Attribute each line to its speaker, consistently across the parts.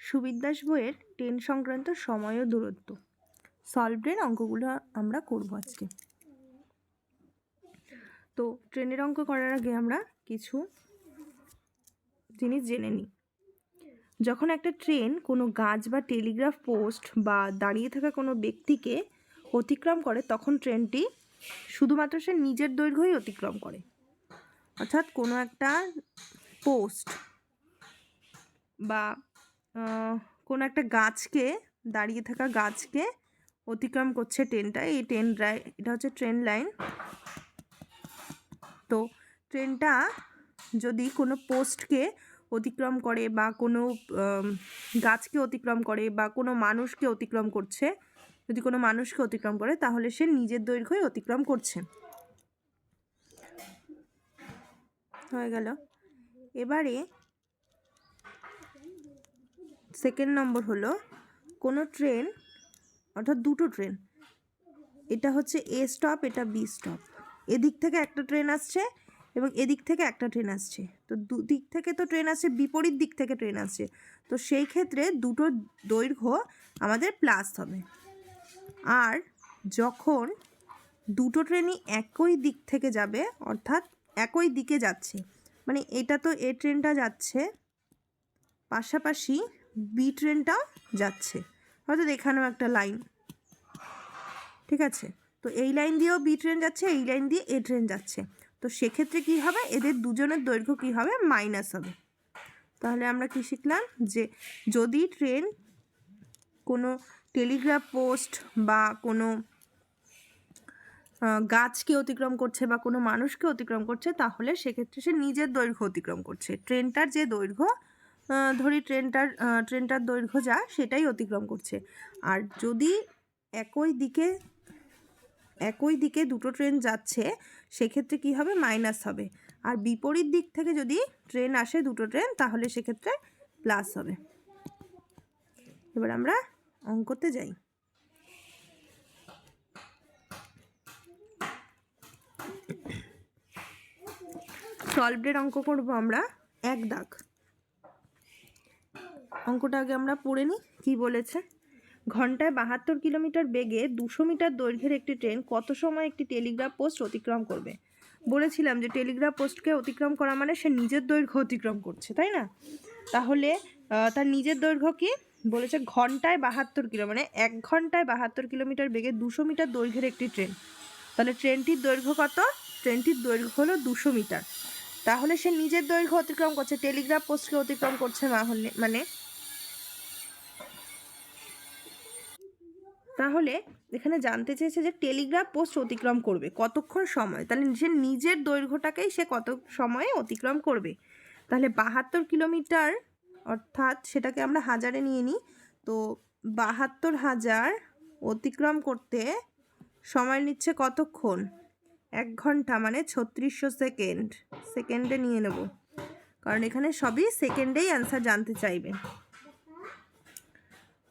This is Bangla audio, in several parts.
Speaker 1: সুবিদ্যাস বইয়ের ট্রেন সংক্রান্ত সময় ও দূরত্ব সলভডের অঙ্কগুলো আমরা করব আজকে। তো ট্রেনের অঙ্ক করার আগে আমরা কিছু জিনিস জেনে নিই। যখন একটা ট্রেন কোনো গাছ বা টেলিগ্রাফ পোস্ট বা দাঁড়িয়ে থাকা কোনো ব্যক্তিকে অতিক্রম করে তখন ট্রেনটি শুধুমাত্র সে নিজের দৈর্ঘ্যই অতিক্রম করে। অর্থাৎ কোনো একটা পোস্ট বা কোনো একটা গাছকে, দাঁড়িয়ে থাকা গাছকে অতিক্রম করছে ট্রেনটা। এই এটা হচ্ছে ট্রেন লাইন। তো ট্রেনটা যদি কোনো পোস্টকে অতিক্রম করে বা কোনো গাছকে অতিক্রম করে বা কোনো মানুষকে অতিক্রম করছে, যদি কোনো মানুষকে অতিক্রম করে তাহলে সে নিজের দৈর্ঘ্যই অতিক্রম করছে। হয়ে গেল। এবারে সেকেন্ড নম্বর হলো কোনো ট্রেন, অর্থাৎ দুটো ট্রেন, এটা হচ্ছে এ স্টপ, এটা বি স্টপ। এদিক থেকে একটা ট্রেন আসছে এবং এদিক থেকে একটা ট্রেন আসছে। তো দুদিক থেকে তো ট্রেন আসছে, বিপরীত দিক থেকে ট্রেন আসছে। তো সেই ক্ষেত্রে দুটো দৈর্ঘ্য আমাদের প্লাস হবে। আর যখন দুটো ট্রেনই একই দিক থেকে যাবে, অর্থাৎ একই দিকে যাচ্ছে, মানে এটা তো এ ট্রেনটা যাচ্ছে, পাশাপাশি বি ট্রেনটাও যাচ্ছে, অর্থাৎ এখানেও একটা লাইন, ঠিক আছে। তো এই লাইন দিয়েও বি ট্রেন যাচ্ছে, এই লাইন দিয়ে এ ট্রেন যাচ্ছে। তো সেক্ষেত্রে কী হবে, এদের দুজনের দৈর্ঘ্য কী হবে, মাইনাস হবে। তাহলে আমরা কি শিখলাম, যে যদি ট্রেন কোনো টেলিগ্রাফ পোস্ট বা কোনো গাছকে অতিক্রম করছে বা কোনো মানুষকে অতিক্রম করছে, তাহলে সেক্ষেত্রে সে নিজের দৈর্ঘ্য অতিক্রম করছে। ট্রেনটার যে দৈর্ঘ্য, ধরি ট্রেনটার দৈর্ঘ্য যা, সেটাই অতিক্রম করছে। আর যদি একই দিকে দুটো ট্রেন যাচ্ছে, সেক্ষেত্রে কি হবে, মাইনাস হবে। আর বিপরীত দিক থেকে যদি ট্রেন আসে, দুটো ট্রেন, তাহলে সেক্ষেত্রে প্লাস হবে। এবার আমরা অঙ্কতে যাই। সলভডের অঙ্ক করব আমরা এক দাগ। অঙ্কটা আগে আমরা পড়ে নিই কী বলেছে। ঘন্টায় 72 কিলোমিটার বেগে 200 মিটার দৈর্ঘ্যের একটি ট্রেন কত সময় একটি টেলিগ্রাফ পোস্ট অতিক্রম করবে? বলেছিলাম যে টেলিগ্রাফ পোস্টকে অতিক্রম করা মানে সে নিজের দৈর্ঘ্য অতিক্রম করছে, তাই না? তাহলে তার নিজের দৈর্ঘ্য কি বলেছে, ঘন্টায় 72 কিলো, মানে 1 ঘন্টায় 72 কিলোমিটার বেগে 200 মিটার দৈর্ঘ্যের একটি ট্রেন। তাহলে ট্রেনটির দৈর্ঘ্য কত? ট্রেনটির দৈর্ঘ্য হলো 200 মিটার। তাহলে সে নিজের দৈর্ঘ্য অতিক্রম করছে, টেলিগ্রাফ পোস্টকে অতিক্রম করছে মানে তাহলে এখানে জানতে চেয়েছে যে টেলিগ্রাফ পোস্ট অতিক্রম করবে কতক্ষণ সময়, তাহলে সে নিজের দৈর্ঘ্যটাকেই সে কত সময়ে অতিক্রম করবে। তাহলে 72 কিলোমিটার, অর্থাৎ সেটাকে আমরা হাজারে নিয়ে নিই। তো 72,000 অতিক্রম করতে সময় নিচ্ছে কতক্ষণ? 1 ঘন্টা, মানে 3600 সেকেন্ড। সেকেন্ডে নিয়ে নেব, কারণ এখানে সবই সেকেন্ডেই অ্যান্সার জানতে চাইবে।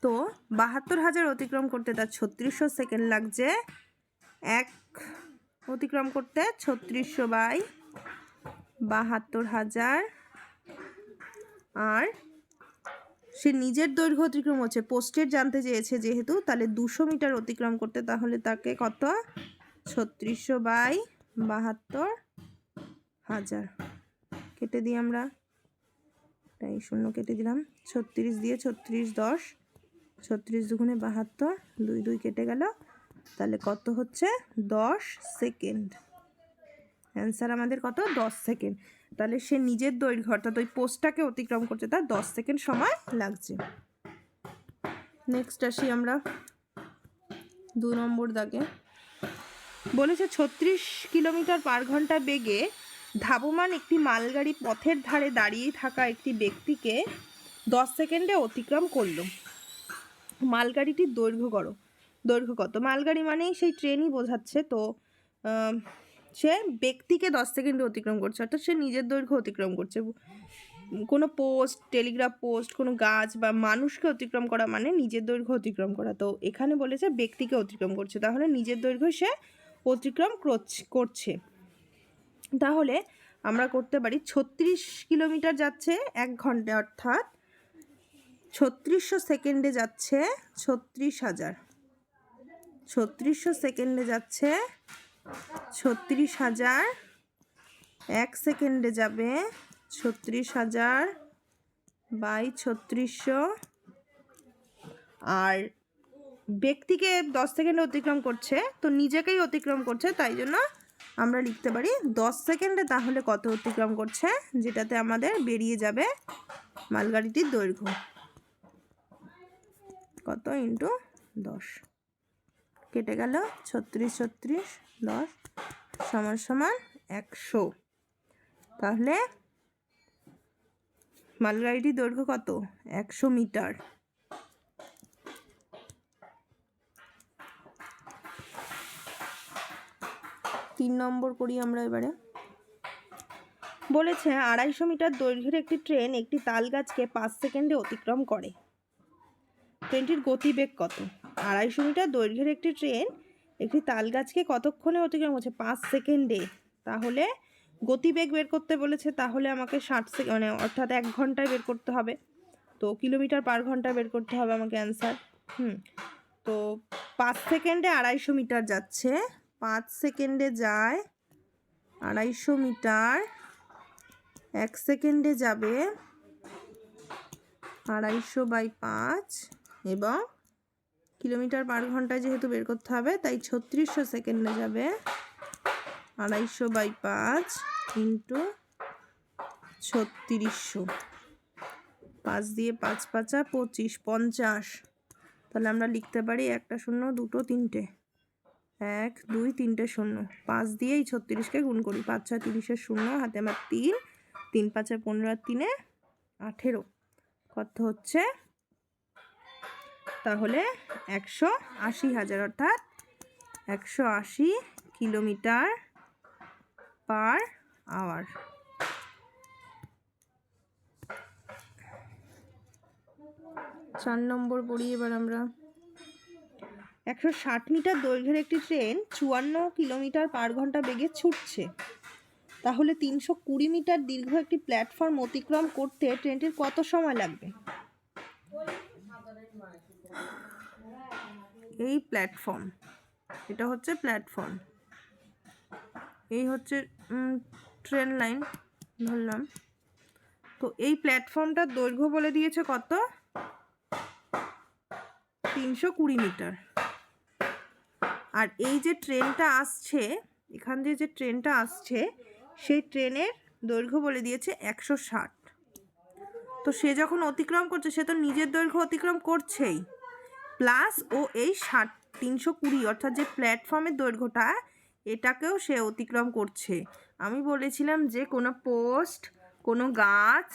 Speaker 1: তো 72,000 অতিক্রম করতে তার 3600 সেকেন্ড লাগছে। এক অতিক্রম করতে 3600 বাই 72,000। আর সে নিজের দৈর্ঘ্য অতিক্রম হচ্ছে, পোস্টের জানতে চেয়েছে যেহেতু, তাহলে 200 মিটার অতিক্রম করতে তাহলে তাকে কত, 3600 বাই 72,000। কেটে দিই আমরা, তাই 0 কেটে দিলাম, 36 দিয়ে 36 10, 36 দুগুণে 72, 2 2 কেটে গেল। তাহলে কত হচ্ছে, 10 সেকেন্ড। অ্যান্সার আমাদের কত, 10 সেকেন্ড। তাহলে সে নিজের দৈর্ঘ্য, অর্থাৎ ওই পোস্টটাকে অতিক্রম করতে তার 10 সেকেন্ড সময় লাগছে। নেক্সট আসি আমরা 2 নম্বর দাগে। বলেছে 36 কিলোমিটার পার ঘন্টা বেগে ধাবমান একটি মালগাড়ি পথের ধারে দাঁড়িয়ে থাকা একটি ব্যক্তিকে 10 সেকেন্ডে অতিক্রম করলো। মালগাড়িটির দৈর্ঘ্য কত? মালগাড়ি মানেই সেই ট্রেনই বোঝাচ্ছে। তো সে ব্যক্তিকে 10 সেকেন্ডে অতিক্রম করছে, অর্থাৎ সে নিজের দৈর্ঘ্য অতিক্রম করছে। কোনো পোস্ট, টেলিগ্রাফ পোস্ট, কোনো গাছ বা মানুষকে অতিক্রম করা মানে নিজের দৈর্ঘ্য অতিক্রম করা। তো এখানে বলেছে ব্যক্তিকে অতিক্রম করছে, তাহলে নিজের দৈর্ঘ্য সে অতিক্রম করছে। তাহলে আমরা করতে পারি 36 কিলোমিটার যাচ্ছে 1 ঘন্টায়, অর্থাৎ 3600 সেকেন্ডে যাচ্ছে 36,000, 3600 সেকেন্ডে যাচ্ছে 36,000, 1 সেকেন্ডে যাবে 36,000 বাই 3600, আর ব্যক্তিকে 10 সেকেন্ডে অতিক্রম করছে, তো নিজেকেই অতিক্রম করছে, তাই জন্য আমরা লিখতে পারি 10 সেকেন্ডে তাহলে কত অতিক্রম করছে, যেটাতে আমাদের বেরিয়ে যাবে মালগাড়িটির দৈর্ঘ্য কত ইন্টু 10, কেটে গেল 36 36 10 সমান সমান 100। তাহলে মালগাড়িটির দৈর্ঘ্য কত? 100 মিটার। তিন নম্বর করি আমরা এবারে। বলেছে 250 মিটার দৈর্ঘ্যের একটি ট্রেন একটি তাল গাছকে 5 সেকেন্ডে অতিক্রম করে। ট্রেনটির গতিবেগ কত? 250 মিটার দৈর্ঘ্যের একটি ট্রেন একটি তাল গাছকে কতক্ষণে অতিক্রম করছে? 5 সেকেন্ডে। তাহলে গতিবেগ বের করতে বলেছে, তাহলে আমাকে 60 সেকেন্ড মানে অর্থাৎ 1 ঘন্টায় বের করতে হবে। তো কিলোমিটার পার ঘন্টা বের করতে হবে আমাকে অ্যান্সার। তো 5 সেকেন্ডে 250 মিটার যাচ্ছে, 5 সেকেন্ডে যায় 250 মিটার, 1 সেকেন্ডে যাবে 250 বাই 5, এবং কিলোমিটার পার ঘন্টায় যেহেতু বের করতে হবে তাই 3600 সেকেন্ডে যাবে 250 বাই 5 ইন্টু 3600, 5 দিয়ে 5 5 25 50। তাহলে আমরা লিখতে পারি একটা শূন্য, দুটো, তিনটে, 1 2 3টে শূন্য, 5 দিয়ে এই 36কে গুণ করি, 5 6 30 শূন্য, হাতে আমার 3, 3 5 15 আর 3 18, কত হচ্ছে? তাহলে 180,000 অর্থাৎ 180 কিলোমিটার পার আওয়ার। চার নম্বর পড়ি এবার আমরা। 160 মিটার দৈর্ঘ্যের একটি ট্রেন 54 কিলোমিটার পার ঘন্টা বেগে ছুটছে, তাহলে 320 মিটার দীর্ঘ একটি প্ল্যাটফর্ম অতিক্রম করতে ট্রেনটির কত সময় লাগবে? এই প্ল্যাটফর্ম, এটা হচ্ছে প্ল্যাটফর্ম, এই হচ্ছে ট্রেন লাইন ধরলাম। তো এই প্ল্যাটফর্মটার দৈর্ঘ্য বলে দিয়েছে কত? 320 মিটার। আর এই যে ট্রেনটা আসছে, এখান দিয়ে যে ট্রেনটা আসছে সেই ট্রেনের দৈর্ঘ্য বলে দিয়েছে 160। তো সে যখন অতিক্রম করছে সে তো নিজের দৈর্ঘ্য অতিক্রম করছেই, প্লাস ও এই 320 অর্থাৎ যে প্ল্যাটফর্মের দৈর্ঘ্যটা এটাকেও সে অতিক্রম করছে। আমি বলেছিলাম যে কোনো পোস্ট, কোনো গাছ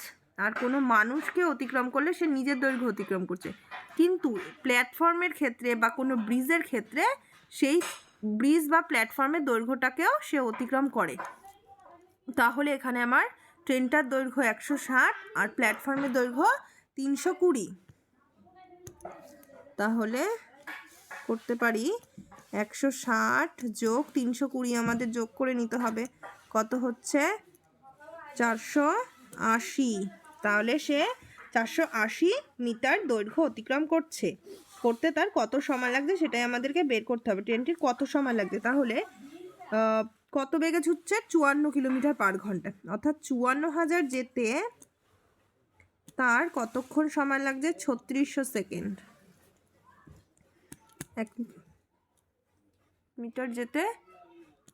Speaker 1: আর কোনো মানুষকে অতিক্রম করলে সে নিজের দৈর্ঘ্য অতিক্রম করছে, কিন্তু প্ল্যাটফর্মের ক্ষেত্রে বা কোনো ব্রিজের ক্ষেত্রে সেই ব্রিজ বা প্ল্যাটফর্মের দৈর্ঘ্যটাকেও সে অতিক্রম করে। তাহলে এখানে আমার ট্রেনটার দৈর্ঘ্য 160 আর প্ল্যাটফর্মের দৈর্ঘ্য 320। তাহলে করতে পারি 160 যোগ 320 আমাদের যোগ করে নিতে হবে, কত হচ্ছে? 480। তাহলে সে 480 মিটার দৈর্ঘ্য অতিক্রম করতে তার কত সময় লাগছে সেটাই আমাদেরকে বের করতে হবে, ট্রেনটির কত সময় লাগছে। তাহলে কত বেগে ছুটছে? 54 কিলোমিটার পার ঘন্টা, অর্থাৎ 54,000 যেতে তার কতক্ষণ সময় লাগছে? 3600 সেকেন্ড। 1 মিটার যেতে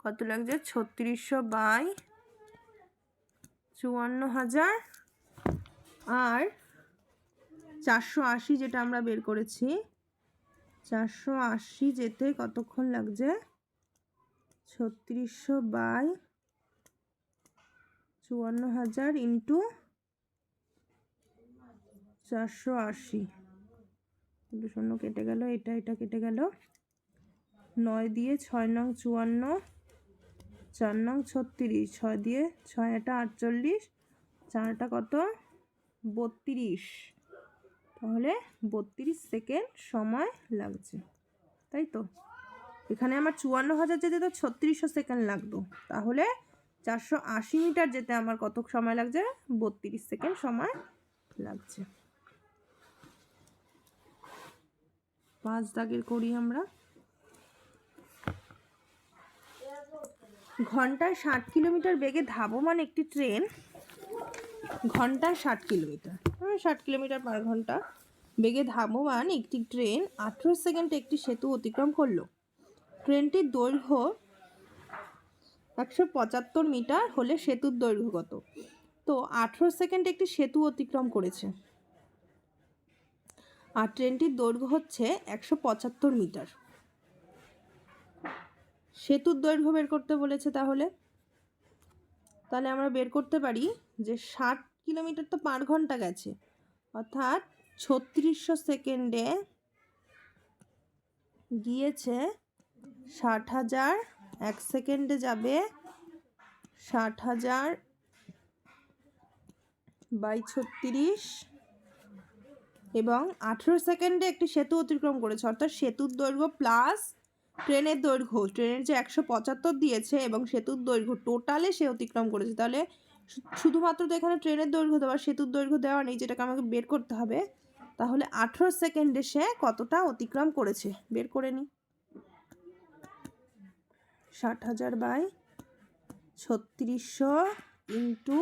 Speaker 1: কত লাগছে? 3600 বাই 54,000 আর 480 যেটা আমরা বের করেছি, 480 যেতে কতক্ষণ লাগছে? 3600 বাই 54,000 ইন্টু 480, দুটো শূন্য কেটে গেল, এটা কেটে গেল, 9 দিয়ে 6 নং 54, 4 নং 36, 6 দিয়ে 6 এটা 48, 4টা কত? 32। তাহলে 32 সেকেন্ড সময় লাগছে, তাই তো? এখানে আমার 54,000 যেতে তো 3600 সেকেন্ড লাগতো, তাহলে 480 মিটার যেতে আমার কত সময় লাগছে? 32 সেকেন্ড সময় লাগছে। 5 দাগের করি আমরা। ঘন্টায় 60 কিলোমিটার বেগে ধাবমান একটি ট্রেন, ঘন্টায় 60 কিলোমিটার 60 কিলোমিটার পার ঘন্টা বেগে ধাবমান একটি ট্রেন 18 সেকেন্ডে একটি সেতু অতিক্রম করলো। ট্রেনটির দৈর্ঘ্য 175 মিটার হলে সেতুর দৈর্ঘ্য কত? তো 18 সেকেন্ডে একটি সেতু অতিক্রম করেছে আর ট্রেনটির দৈর্ঘ্য হচ্ছে 175 মিটার। সেতুর দৈর্ঘ্য বের করতে বলেছে, তাহলে আমরা বের করতে পারি যে 60 কিলোমিটার তো পার ঘন্টা গেছে, অর্থাৎ 3600 সেকেন্ডে গিয়েছে 60,000, 1 সেকেন্ডে যাবে 60,000 বাই 36 এবং 18 সেকেন্ডে একটি সেতু অতিক্রম করেছে, অর্থাৎ সেতুর দৈর্ঘ্য প্লাস ট্রেনের দৈর্ঘ্য, ট্রেনের যে 175 দিয়েছে এবং সেতুর দৈর্ঘ্য টোটালে সে অতিক্রম করেছে। তাহলে শুধুমাত্র তো এখানে ট্রেনের দৈর্ঘ্য দেওয়া, সেতুর দৈর্ঘ্য দেওয়া নেই, যেটাকে আমাকে বের করতে হবে। তাহলে 18 সেকেন্ডে সে কতটা অতিক্রম করেছে বের করে নিই। 60,000 বাই 3600 ইন্টু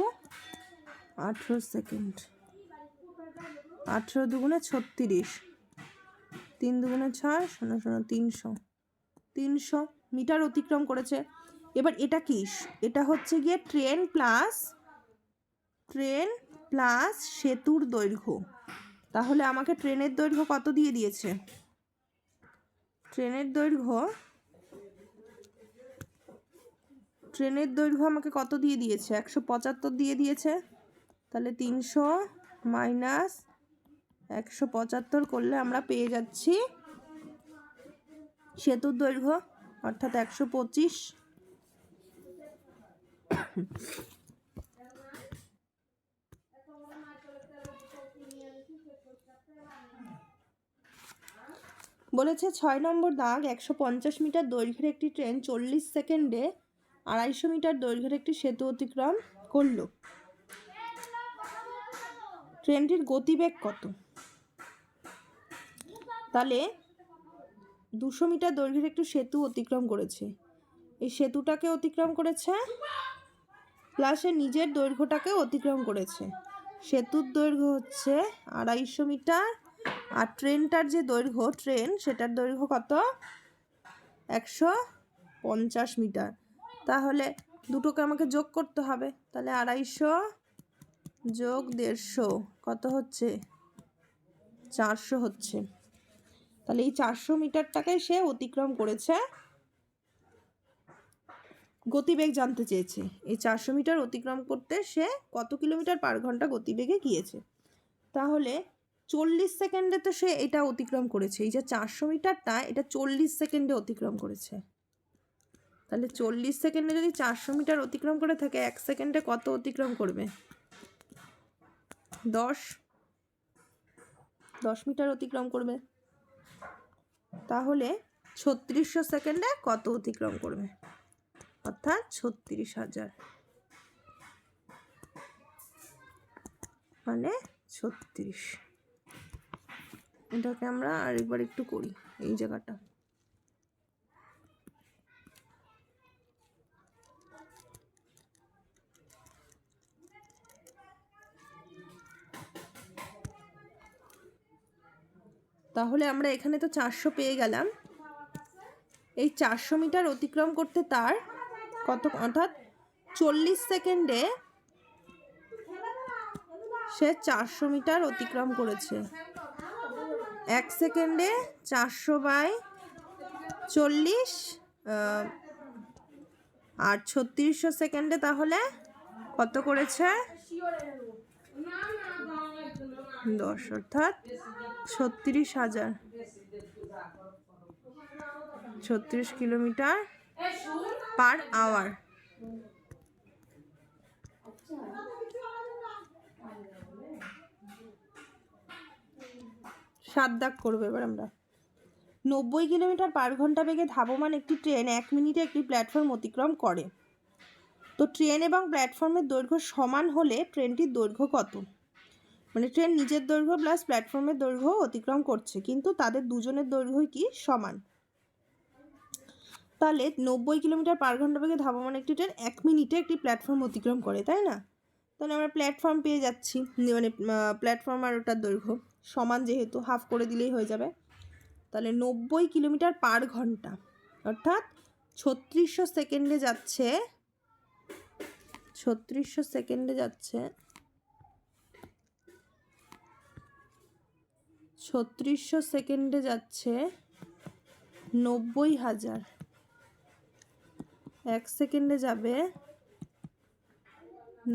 Speaker 1: 18 সেকেন্ড, 18 দুগুণে 36, 3 দুগুণে 6, 0 0 300 মিটার অতিক্রম করেছে। এবার এটা কি? এটা হচ্ছে গিয়ে ট্রেন প্লাস সেতুর দৈর্ঘ্য। তাহলে আমাকে ট্রেনের দৈর্ঘ্য কত দিয়ে দিয়েছে? ট্রেনের দৈর্ঘ্য আমাকে কত দিয়ে দিয়েছে? 175 দিয়ে দিয়েছে। তাহলে 300 মাইনাস 175 করলে আমরা পেয়ে যাচ্ছি সেতুর দৈর্ঘ্য, অর্থাৎ 125। বলেছে 6 নম্বর দাগ, 150 মিটার দৈর্ঘ্যের একটি ট্রেন 40 সেকেন্ডে 250 মিটার দৈর্ঘ্যের একটি সেতু অতিক্রম করলো। ট্রেনটির গতিবেগ কত? তাহলে 200 মিটার দৈর্ঘ্যের একটি সেতু অতিক্রম করেছে, এই সেতুটাকে অতিক্রম করেছে প্লাস নিজের দৈর্ঘ্যটাকে অতিক্রম করেছে। সেতুর দৈর্ঘ্য হচ্ছে 250 মিটার আর ট্রেনটার যে দৈর্ঘ্য, সেটার দৈর্ঘ্য কত? 150 মিটার। তাহলে দুটোকে আমাকে যোগ করতে হবে। তাহলে 250 যোগ 150 কত হচ্ছে? 400 হচ্ছে। তাহলে এই 400 মিটারটাকে সে অতিক্রম করেছে। গতিবেগ জানতে চেয়েছে, এই 400 মিটার অতিক্রম করতে সে কত কিলোমিটার পার ঘন্টা গতিবেগে গিয়েছে। তাহলে 40 সেকেন্ডে তো সে এটা অতিক্রম করেছে, এই যে 400 মিটারটা এটা 40 সেকেন্ডে অতিক্রম করেছে। তাহলে 40 সেকেন্ডে যদি 400 মিটার অতিক্রম করে থাকে, 1 সেকেন্ডে কত অতিক্রম করবে? 10 মিটার অতিক্রম করবে। তাহলে 3600 সেকেন্ডে কত অতিক্রম করবে? অর্থাৎ 36,000, মানে 36। এটাকে আমরা আরেকবার একটু করি এই জায়গাটা। তাহলে আমরা এখানে তো 400 পেয়ে গেলাম। এই 400 মিটার অতিক্রম করতে তার কত, অর্থাৎ 40 সেকেন্ডে সে 400 মিটার অতিক্রম করেছে। 1 সেকেন্ডে 400 বাই 40 আর 3600 সেকেন্ডে তাহলে কত করেছে? 10, অর্থাৎ 36,000, 36 কিলোমিটার পার আওয়ার। 7 দাগ করবো এবার আমরা। 90 কিলোমিটার পার ঘন্টা বেগে ধাবমান একটি ট্রেন 1 মিনিটে একটি প্ল্যাটফর্ম অতিক্রম করে। তো ট্রেন এবং প্ল্যাটফর্মের দৈর্ঘ্য সমান হলে ট্রেনটির দৈর্ঘ্য কত? মানে ট্রেন নিজের দৈর্ঘ্য প্লাস প্ল্যাটফর্মের দৈর্ঘ্য অতিক্রম করছে, কিন্তু তাদের দুজনের দৈর্ঘ্যই কি সমান। তাহলে 90 কিলোমিটার পার ঘন্টা বেগে ধাবমান একটি ট্রেন 1 মিনিটে একটি প্ল্যাটফর্ম অতিক্রম করে, তাই না? তাহলে আমরা প্ল্যাটফর্ম পেয়ে যাচ্ছি, মানে প্ল্যাটফর্ম আর ওটার দৈর্ঘ্য সমান, যেহেতু হাফ করে দিলেই হয়ে যাবে। তাহলে 90 কিলোমিটার পার ঘন্টা অর্থাৎ 3600 সেকেন্ডে যাচ্ছে, 3600 সেকেন্ডে যাচ্ছে 3600 সেকেন্ডে যাচ্ছে 90,000। 1 সেকেন্ডে যাবে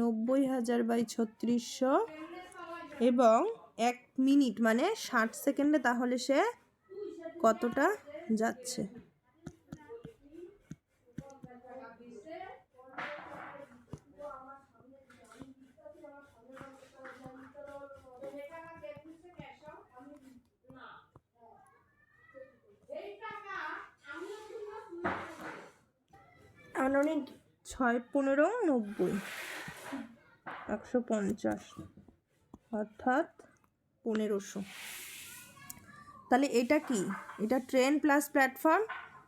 Speaker 1: 90,000 বাই 3600, এবং 1 মিনিট মানে 60 সেকেন্ডে তাহলে সে কতটা যাচ্ছে? আনুমানিক 6 15 90 150 অর্থাৎ 1500। তাহলে এটা কি? এটা ট্রেন প্লাস প্ল্যাটফর্ম,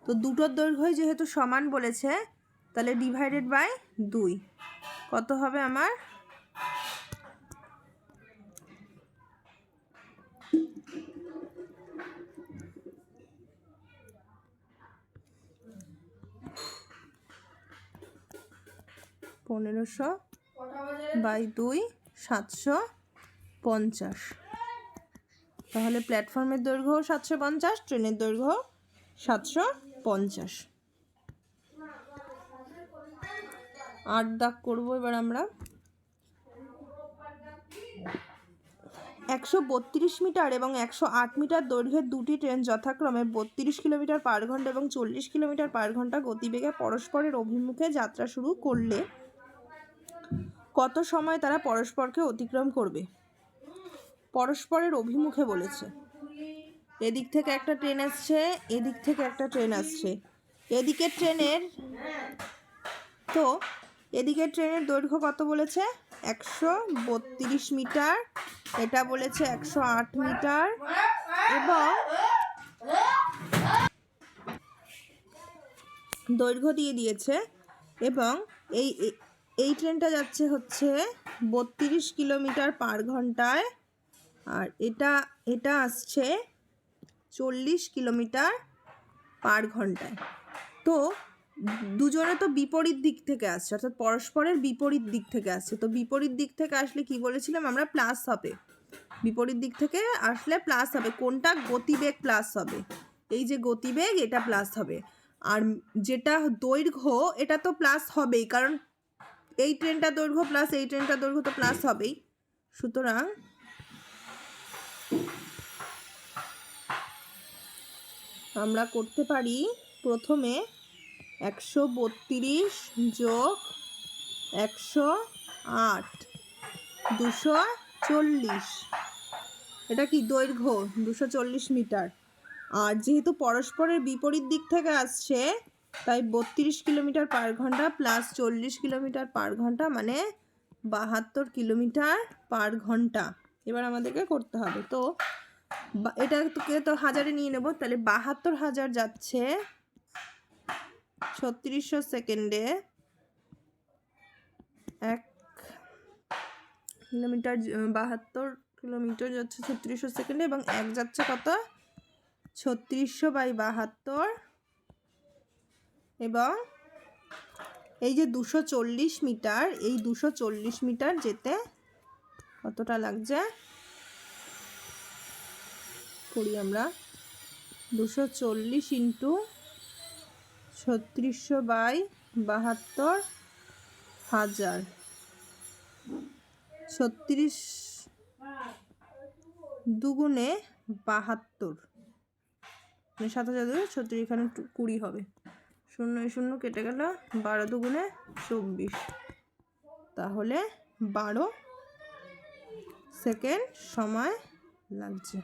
Speaker 1: তো দুটোর দৈর্ঘ্যই যেহেতু সমান বলেছে, তাহলে ডিভাইডেড বাই 2 কত হবে আমার? পনেরোশো বাই 2 750। তাহলে প্ল্যাটফর্মের দৈর্ঘ্য 750, ট্রেনের দৈর্ঘ্য 750। 8 দাগ করবো এবার আমরা। 132 মিটার এবং 108 মিটার দৈর্ঘ্যের দুটি ট্রেন যথাক্রমে 32 কিলোমিটার পার ঘন্টা এবং 40 কিলোমিটার পার ঘন্টা গতিবেগে পরস্পরের অভিমুখে যাত্রা শুরু করলে কত সময় তারা পরস্পরকে অতিক্রম করবে? পরস্পরের অভিমুখে বলেছে, এদিক থেকে একটা ট্রেন আসছে, এদিক থেকে একটা ট্রেন আসছে। এদিকের ট্রেনের দৈর্ঘ্য কত বলেছে? 132 মিটার, এটা বলেছে 108 মিটার, এবং দৈর্ঘ্য দিয়ে দিয়েছে, এবং এই ট্রেনটা যাচ্ছে হচ্ছে 32 কিলোমিটার পার ঘন্টায়, আর এটা আসছে 40 কিলোমিটার পার ঘন্টায়। তো দুজনে তো বিপরীত দিক থেকে আসছে, অর্থাৎ পরস্পরের বিপরীত দিক থেকে আসছে। তো বিপরীত দিক থেকে আসলে কি বলেছিলাম আমরা? প্লাস হবে। বিপরীত দিক থেকে আসলে প্লাস হবে। কোনটা? গতিবেগ প্লাস হবে। এই যে গতিবেগ, এটা প্লাস হবে। আর যেটা দৈর্ঘ্য, এটা তো প্লাস হবেই, কারণ এই ট্রেনটা দৈর্ঘ্য প্লাস এই ট্রেনটা দৈর্ঘ্য তো প্লাস হবেই। সুতরাং আমরা করতে পারি প্রথমে 132 যোগ 108 240, এটা কি? দৈর্ঘ্য 240 মিটার। আর যেহেতু পরস্পরের বিপরীত দিক থেকে আসছে, তাই 32 কিলোমিটার পার ঘন্টা প্লাস 40 কিলোমিটার পার ঘন্টা মানে 72 কিলোমিটার পার ঘন্টা। এবার আমাদেরকে করতে হবে, তো এটাকে তো হাজারে নিয়ে নেব। তাহলে 72,000 যাচ্ছে 3600 সেকেন্ডে, 1 কিলোমিটার 72 কিলোমিটার যাচ্ছে 3600 সেকেন্ডে, এবং 1 যাচ্ছে কত? 3600 বাই 72, এবং এই যে 240 মিটার, এই 240 মিটার যেতে কতটা লাগছে করি আমরা। 240 ইন্টু 3600 বাই 72,000, 36 দুগুণে 72, 7,000 36, এখানে 20 হবে। 0 0 কেটে গেল, 12 দুগুণে 24, তাহলে 12 সেকেন্ড সময় লাগছে।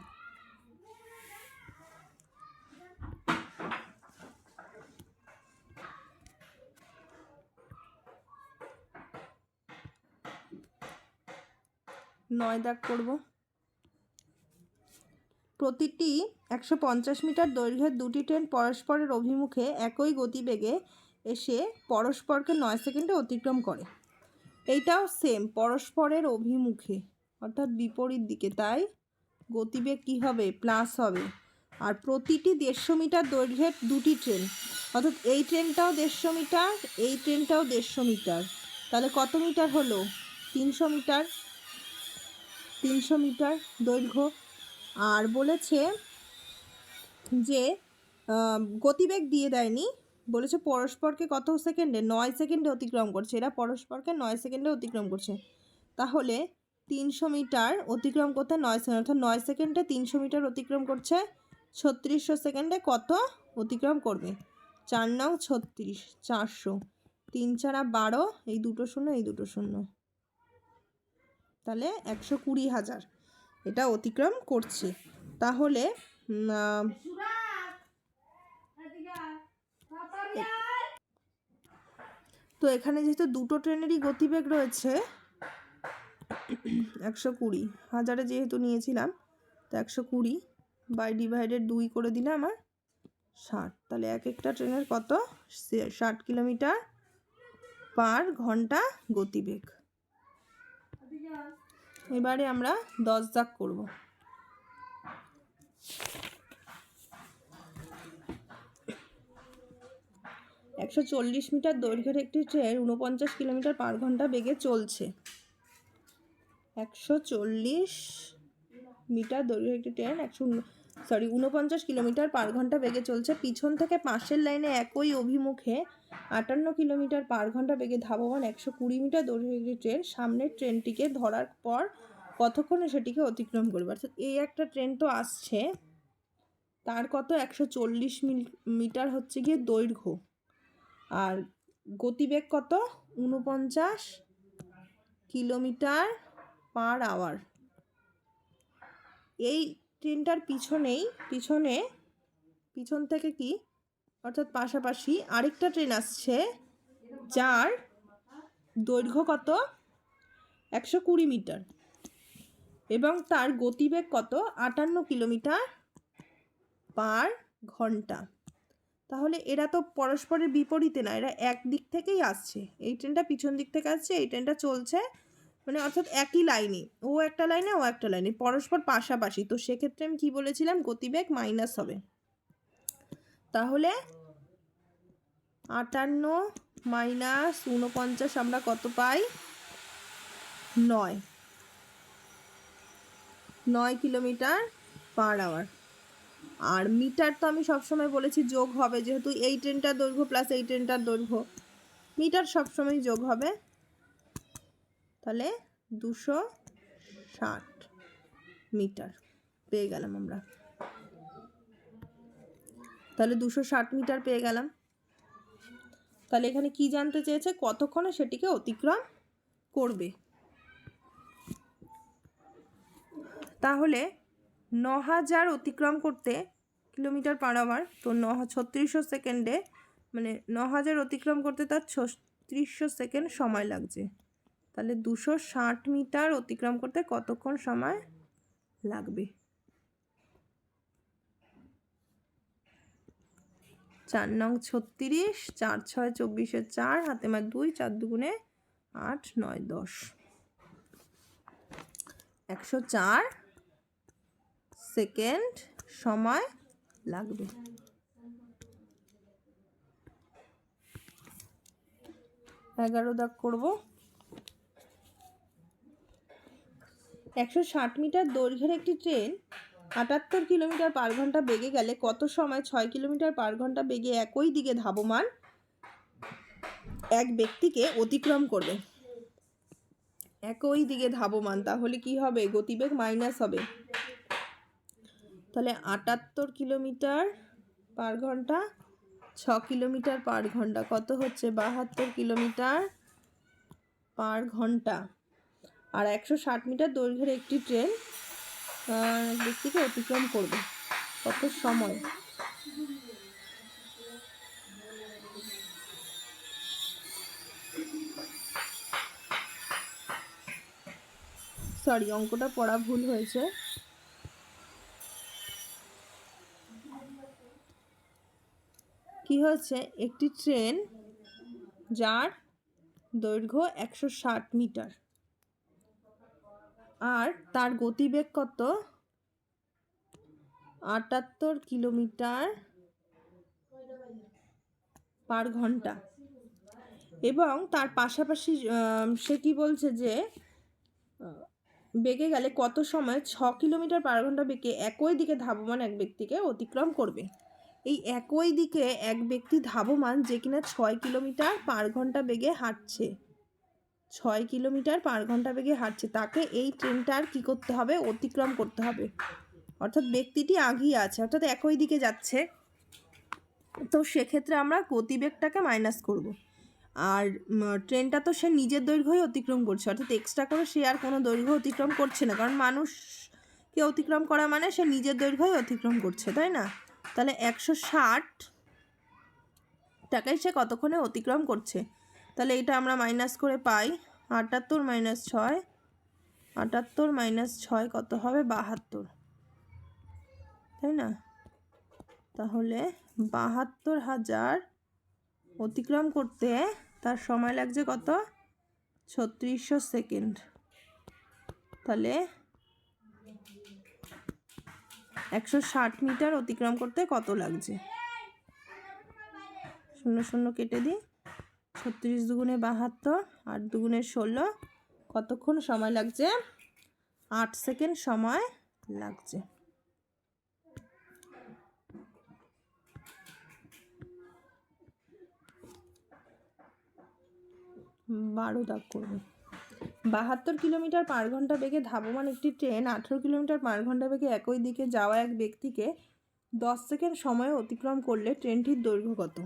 Speaker 1: 9 দাগ করব। প্রতিটি 150 মিটার দৈর্ঘ্যের দুটি ট্রেন পরস্পরের অভিমুখে একই গতিবেগে এসে পরস্পরকে 9 সেকেন্ডে অতিক্রম করে। এইটাও সেম, পরস্পরের অভিমুখে অর্থাৎ বিপরীত দিকে, তাই গতিবেগ কী হবে? প্লাস হবে। আর প্রতিটি 150 মিটার দৈর্ঘ্যের দুটি ট্রেন, অর্থাৎ এই ট্রেনটাও 150 মিটার, এই ট্রেনটাও 150 মিটার, তাহলে কত মিটার হলো? 300 মিটার। 300 মিটার দৈর্ঘ্য। আর বলেছে যে গতিবেগ দিয়ে দেয়নি, বলেছে পরস্পরকে কত সেকেন্ডে? 9 সেকেন্ডে অতিক্রম করছে। এরা পরস্পরকে 9 সেকেন্ডে অতিক্রম করছে। তাহলে 300 মিটার অতিক্রম করতে 9 সেকেন্ড, অর্থাৎ 9 সেকেন্ডে 300 মিটার অতিক্রম করছে। 3600 সেকেন্ডে কত অতিক্রম করবে? 4 9 36, 400, 3 4 12, এই দুটো শূন্য, এই দুটো শূন্য, তাহলে 120,000 এটা অতিক্রম করছে। তাহলে তো এখানে যেহেতু দুটো ট্রেনেরই গতিবেগ রয়েছে 120, হাজারে যেহেতু নিয়েছিলাম, তো 120 বাই ডিভাইডেড 2 করে দিলে আমার 60, তাহলে এক একটা ট্রেনের কত? 60 কিলোমিটার পার ঘন্টা গতিবেগ। এবারে আমরা 10 দাগ করব। 140 মিটার দৈর্ঘ্যের একটি ট্রেন 49 কিলোমিটার পার ঘন্টা বেগে চলছে। 140 মিটার দৈর্ঘ্যের একটি ট্রেন 49 কিলোমিটার পার ঘন্টা বেগে চলছে। পিছন থেকে পাশের লাইনে একই অভিমুখে 58 কিলোমিটার পার ঘন্টা বেগে ধাবমান 120 মিটার দৈর্ঘ্যের একটি ট্রেন সামনের ট্রেনটিকে ধরার পর কতক্ষণে সেটিকে অতিক্রম করবে? অর্থাৎ এই একটা ট্রেন তো আসছে, তার কত? 140 মিটার হচ্ছে গিয়ে দৈর্ঘ্য, আর গতিবেগ কত? 49 কিলোমিটার পার আওয়ার। এই ট্রেনটার পিছন থেকে কি, অর্থাৎ পাশাপাশি আরেকটা ট্রেন আসছে যার দৈর্ঘ্য কত? 120 মিটার এবং তার গতিবেগ কত? 58 কিলোমিটার পার ঘন্টা। তাহলে এরা তো পরস্পরের বিপরীতে না, এরা এক দিক থেকেই আসছে। এই ট্রেনটা পিছন দিক থেকে আসছে, এই ট্রেনটা চলছে, মানে অর্থাৎ একই লাইনে, ও একটা লাইনে ও একটা লাইনে, পরস্পর পাশাপাশি। তো সেক্ষেত্রে আমি কি বলেছিলাম? গতিবেগ মাইনাস হবে। তাহলে 58 মাইনাস 49 আমরা কত পাই? 9 কিলোমিটার পার আওয়ার। আর মিটার তো আমি সবসময় বলেছি যোগ হবে, যেহেতু এই ট্রেনটার দৈর্ঘ্য প্লাস এই ট্রেনটার দৈর্ঘ্য, মিটার সবসময় যোগ হবে। তাহলে 260 মিটার পেয়ে গেলাম আমরা। তাহলে 260 মিটার পেয়ে গেলাম। তাহলে এখানে কি জানতে চেয়েছে? কতক্ষণে সেটিকে অতিক্রম করবে। তাহলে 9000 অতিক্রম করতে কিলোমিটার পার আওয়ার, তো 3600 সেকেন্ডে, মানে 9000 অতিক্রম করতে তার 3600 সেকেন্ড সময় লাগছে। তাহলে 260 মিটার অতিক্রম করতে কতক্ষণ সময় লাগবে? 4 নং 36, 4 6 24, 4 হাতে মার 2, 4 দুগুণে 8 9 10, 104 সেকেন্ড সময় লাগবে। 11 দাগ করব। 160 মিটার দৈর্ঘ্যের একটি ট্রেন 78 কিলোমিটার পার ঘন্টা বেগে গেলে কত সময় 6 কিলোমিটার পার ঘন্টা বেগে একই দিকে ধাবমান এক ব্যক্তিকে অতিক্রম করবে? একই দিকে ধাবমান, তাহলে কি হবে? গতিবেগ মাইনাস হবে। তাহলে 78 কিলোমিটার পার ঘন্টা 6 কিলোমিটার পার ঘন্টা কত হচ্ছে? 72 কিলোমিটার পার ঘন্টা। আর 160 মিটার দৈর্ঘ্যের একটি ট্রেন ব্যক্তিকে অতিক্রম করবে কত সময়? সরি, অঙ্কটা পড়া ভুল হয়েছে। কি হয়েছে, একটি ট্রেন যার দৈর্ঘ্য 160 মিটার আর তার গতিবেগ কত 78 কিলোমিটার পার ঘন্টা, এবং তার পাশাপাশি সে কি বলছে যে বেগে গেলে কত সময় 6 কিলোমিটার পার ঘন্টা বেগে একই দিকে ধাবমান এক ব্যক্তিকে অতিক্রম করবে। এই একই দিকে এক ব্যক্তি ধাবমান যে কিনা 6 কিলোমিটার পার ঘন্টা বেগে হাঁটছে, 6 কিলোমিটার পার ঘন্টা বেগে হাঁটছে, তাকে এই ট্রেনটার কি করতে হবে, অতিক্রম করতে হবে। অর্থাৎ ব্যক্তিটি আগিয়ে আছে, অর্থাৎ একই দিকে যাচ্ছে, তো সেক্ষেত্রে আমরা গতিবেগটাকে মাইনাস করব। আর ট্রেনটা তো সে নিজের দৈর্ঘ্যই অতিক্রম করছে, অর্থাৎ এক্সট্রা করে সে আর কোনো দৈর্ঘ্য অতিক্রম করছে না, কারণ মানুষকে অতিক্রম করা মানে সে নিজের দৈর্ঘ্যই অতিক্রম করছে, তাই না? তাহলে 160 টাকায় সে কতক্ষণে অতিক্রম করছে, তাহলে এটা আমরা মাইনাস করে পাই 78 মাইনাস 6, 78 মাইনাস 6 কত হবে 72, তাই না? তাহলে 72,000 অতিক্রম করতে তার সময় লাগছে কত 3600 সেকেন্ড। তাহলে 160 মিটার অতিক্রম করতে কত লাগছে, 0 0 কেটে দিই, 36 দুগুণে 72, 8 দুগুণে 16, কতক্ষণ সময় লাগছে 8 সেকেন্ড সময় লাগছে। বারো দাগ করবে। 72 কিলোমিটার পার ঘন্টা বেগে ধাবমান একটি ট্রেন 18 কিলোমিটার পার ঘন্টা বেগে একই দিকে যাওয়া এক ব্যক্তিকে 10 সেকেন্ড সময়ে অতিক্রম করলে ট্রেনটির দৈর্ঘ্য কত?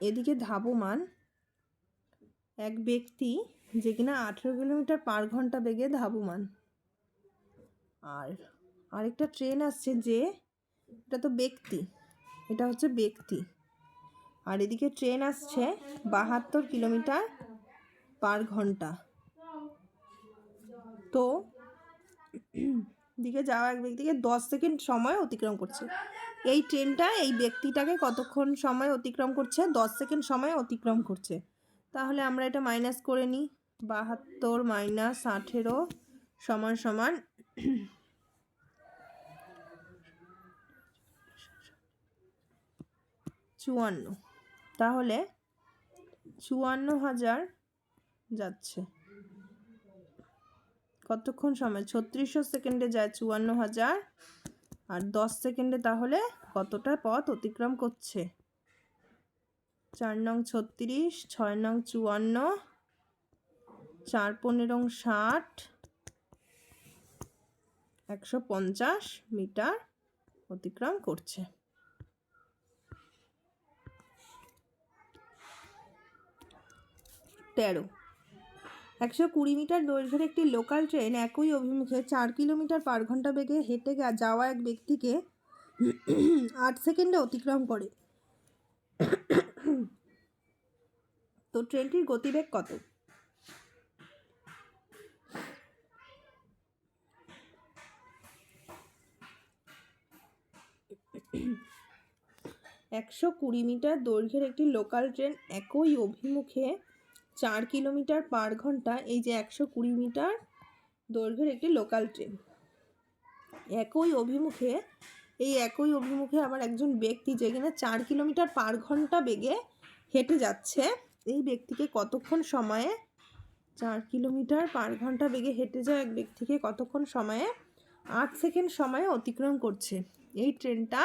Speaker 1: এদিকে ধাবমান এক ব্যক্তি যে কিনা 18 কিলোমিটার পার ঘন্টা বেগে ধাবমান, আর আরেকটা ট্রেন আসছে, যে এটা তো ব্যক্তি, এটা হচ্ছে ব্যক্তি, আর এদিকে ট্রেন আসছে 72 কিলোমিটার পার ঘন্টা, তো দিকে যাওয়া এক ব্যক্তিকে 10 সেকেন্ড সময় অতিক্রম করছে। এই ট্রেনটা এই ব্যক্তিটাকে কতক্ষণ সময় অতিক্রম করছে, 10 সেকেন্ড সময় অতিক্রম করছে। তাহলে আমরা এটা মাইনাস করে নিই, 72 মাইনাস 18 সমান সমান 54, তাহলে 54,000 যাচ্ছে কতক্ষণ সময়, 3600 সেকেন্ডে যায় 54,000, আর 10 সেকেন্ডে তাহলে কতটা পথ অতিক্রম করছে, 4 নং 36, 6 নং 54, 4 15 60, 150 মিটার অতিক্রম করছে। 13, 120 মিটার দৈর্ঘ্যের একটি লোকাল ট্রেন একই অভিমুখে 4 কিলোমিটার পার ঘন্টা বেগে হেঁটে যাওয়া এক ব্যক্তিকে 8 সেকেন্ডে অতিক্রম করে, তো ট্রেনটির গতিবেগ কত? একশো 20 মিটার দৈর্ঘ্যের একটি লোকাল ট্রেন একই অভিমুখে 4 কিলোমিটার পার ঘন্টা, এই যে 120 মিটার দৈর্ঘ্যের একটি লোকাল ট্রেন একই অভিমুখে, এই একই অভিমুখে আবার একজন ব্যক্তি যে কিনা 4 কিলোমিটার পার ঘন্টা বেগে হেঁটে যাচ্ছে, এই ব্যক্তিকে কতক্ষণ সময়ে 4 কিলোমিটার পার ঘন্টা বেগে হেঁটে যায় এক ব্যক্তিকে কতক্ষণ সময়ে 8 সেকেন্ড সময়ে অতিক্রম করছে। এই ট্রেনটা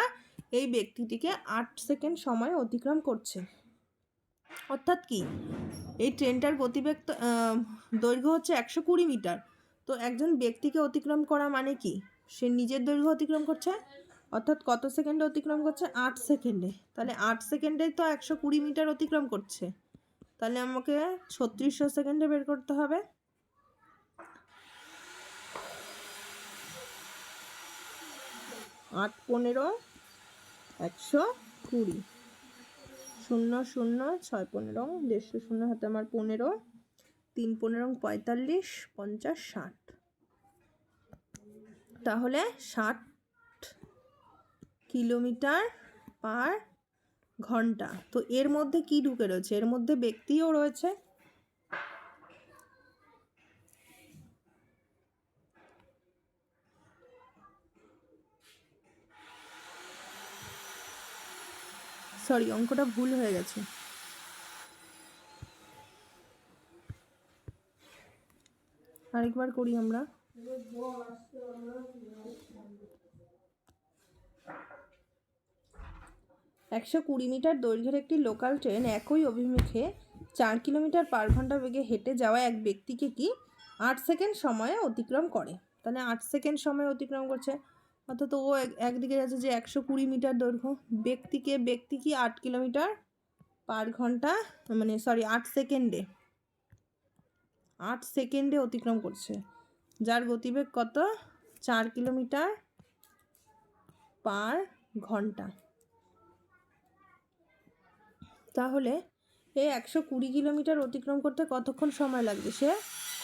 Speaker 1: এই ব্যক্তিটিকে 8 সেকেন্ড সময়ে অতিক্রম করছে, অর্থাৎ কি এই ট্রেনটার গতিবেগ দৈর্ঘ্য হচ্ছে 120 মিটার, তো একজন ব্যক্তিকে অতিক্রম করা মানে কি, সে নিজের দৈর্ঘ্য অতিক্রম করছে, অর্থাৎ কত সেকেন্ডে অতিক্রম করছে 8 সেকেন্ডে, তাহলে 8 সেকেন্ডেই তো 120 মিটার অতিক্রম করছে, তাহলে আমাকে 3600 সেকেন্ডে বের করতে হবে। 8 15 120, 0 0 6 15, 150 হাতে আমার 15, 3 15 45 50 60, তাহলে 60 কিলোমিটার পার ঘন্টা। তো এর মধ্যে কি ঢুকে রয়েছে? এর মধ্যে ব্যক্তিও রয়েছে। সরি, অঙ্কটা ভুল হয়ে গেছে। আরেকবার করি আমরা। একশো 20 মিটার দৈর্ঘ্যের একটি লোকাল ট্রেন একই অভিমুখে 4 কিলোমিটার পার ঘন্টা বেগে হেঁটে যাওয়া এক ব্যক্তিকে কি 8 সেকেন্ড সময়ে অতিক্রম করে। তাহলে 8 সেকেন্ড সময়ে অতিক্রম করছে, অর্থাৎ ও একদিকে যাচ্ছে যে 120 মিটার দৈর্ঘ্য, ব্যক্তি কি 8 কিলোমিটার পার ঘন্টা, মানে সরি 8 সেকেন্ডে অতিক্রম করছে, যার গতিবেগ কত? 4 কিলোমিটার পার ঘন্টা। তাহলে এই 120 কিলোমিটার অতিক্রম করতে কতক্ষণ সময় লাগবে? সে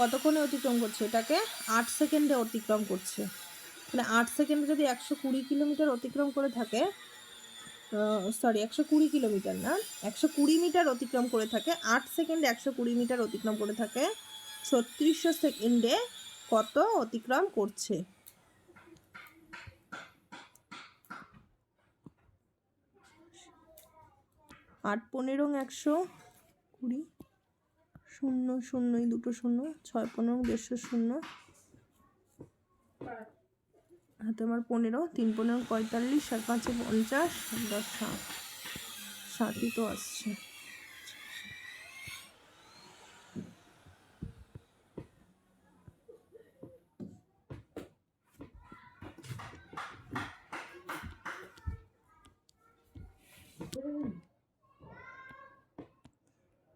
Speaker 1: কতক্ষণে অতিক্রম করছে? এটাকে 8 সেকেন্ডে অতিক্রম করছে। মানে 8 সেকেন্ডে যদি 120 কিলোমিটার অতিক্রম করে থাকে, সরি 120 কিলোমিটার না, 120 মিটার অতিক্রম করে থাকে, 8 সেকেন্ডে 120 মিটার অতিক্রম করে থাকে, 3600 সেকেন্ডে কত অতিক্রম করছে? 8 15 120, 0 0 এই দুটো 0, 6 15 150, হাতে আমার 15, 3 15 45, আর 5 50, 10 60, 60ই তো আসছে।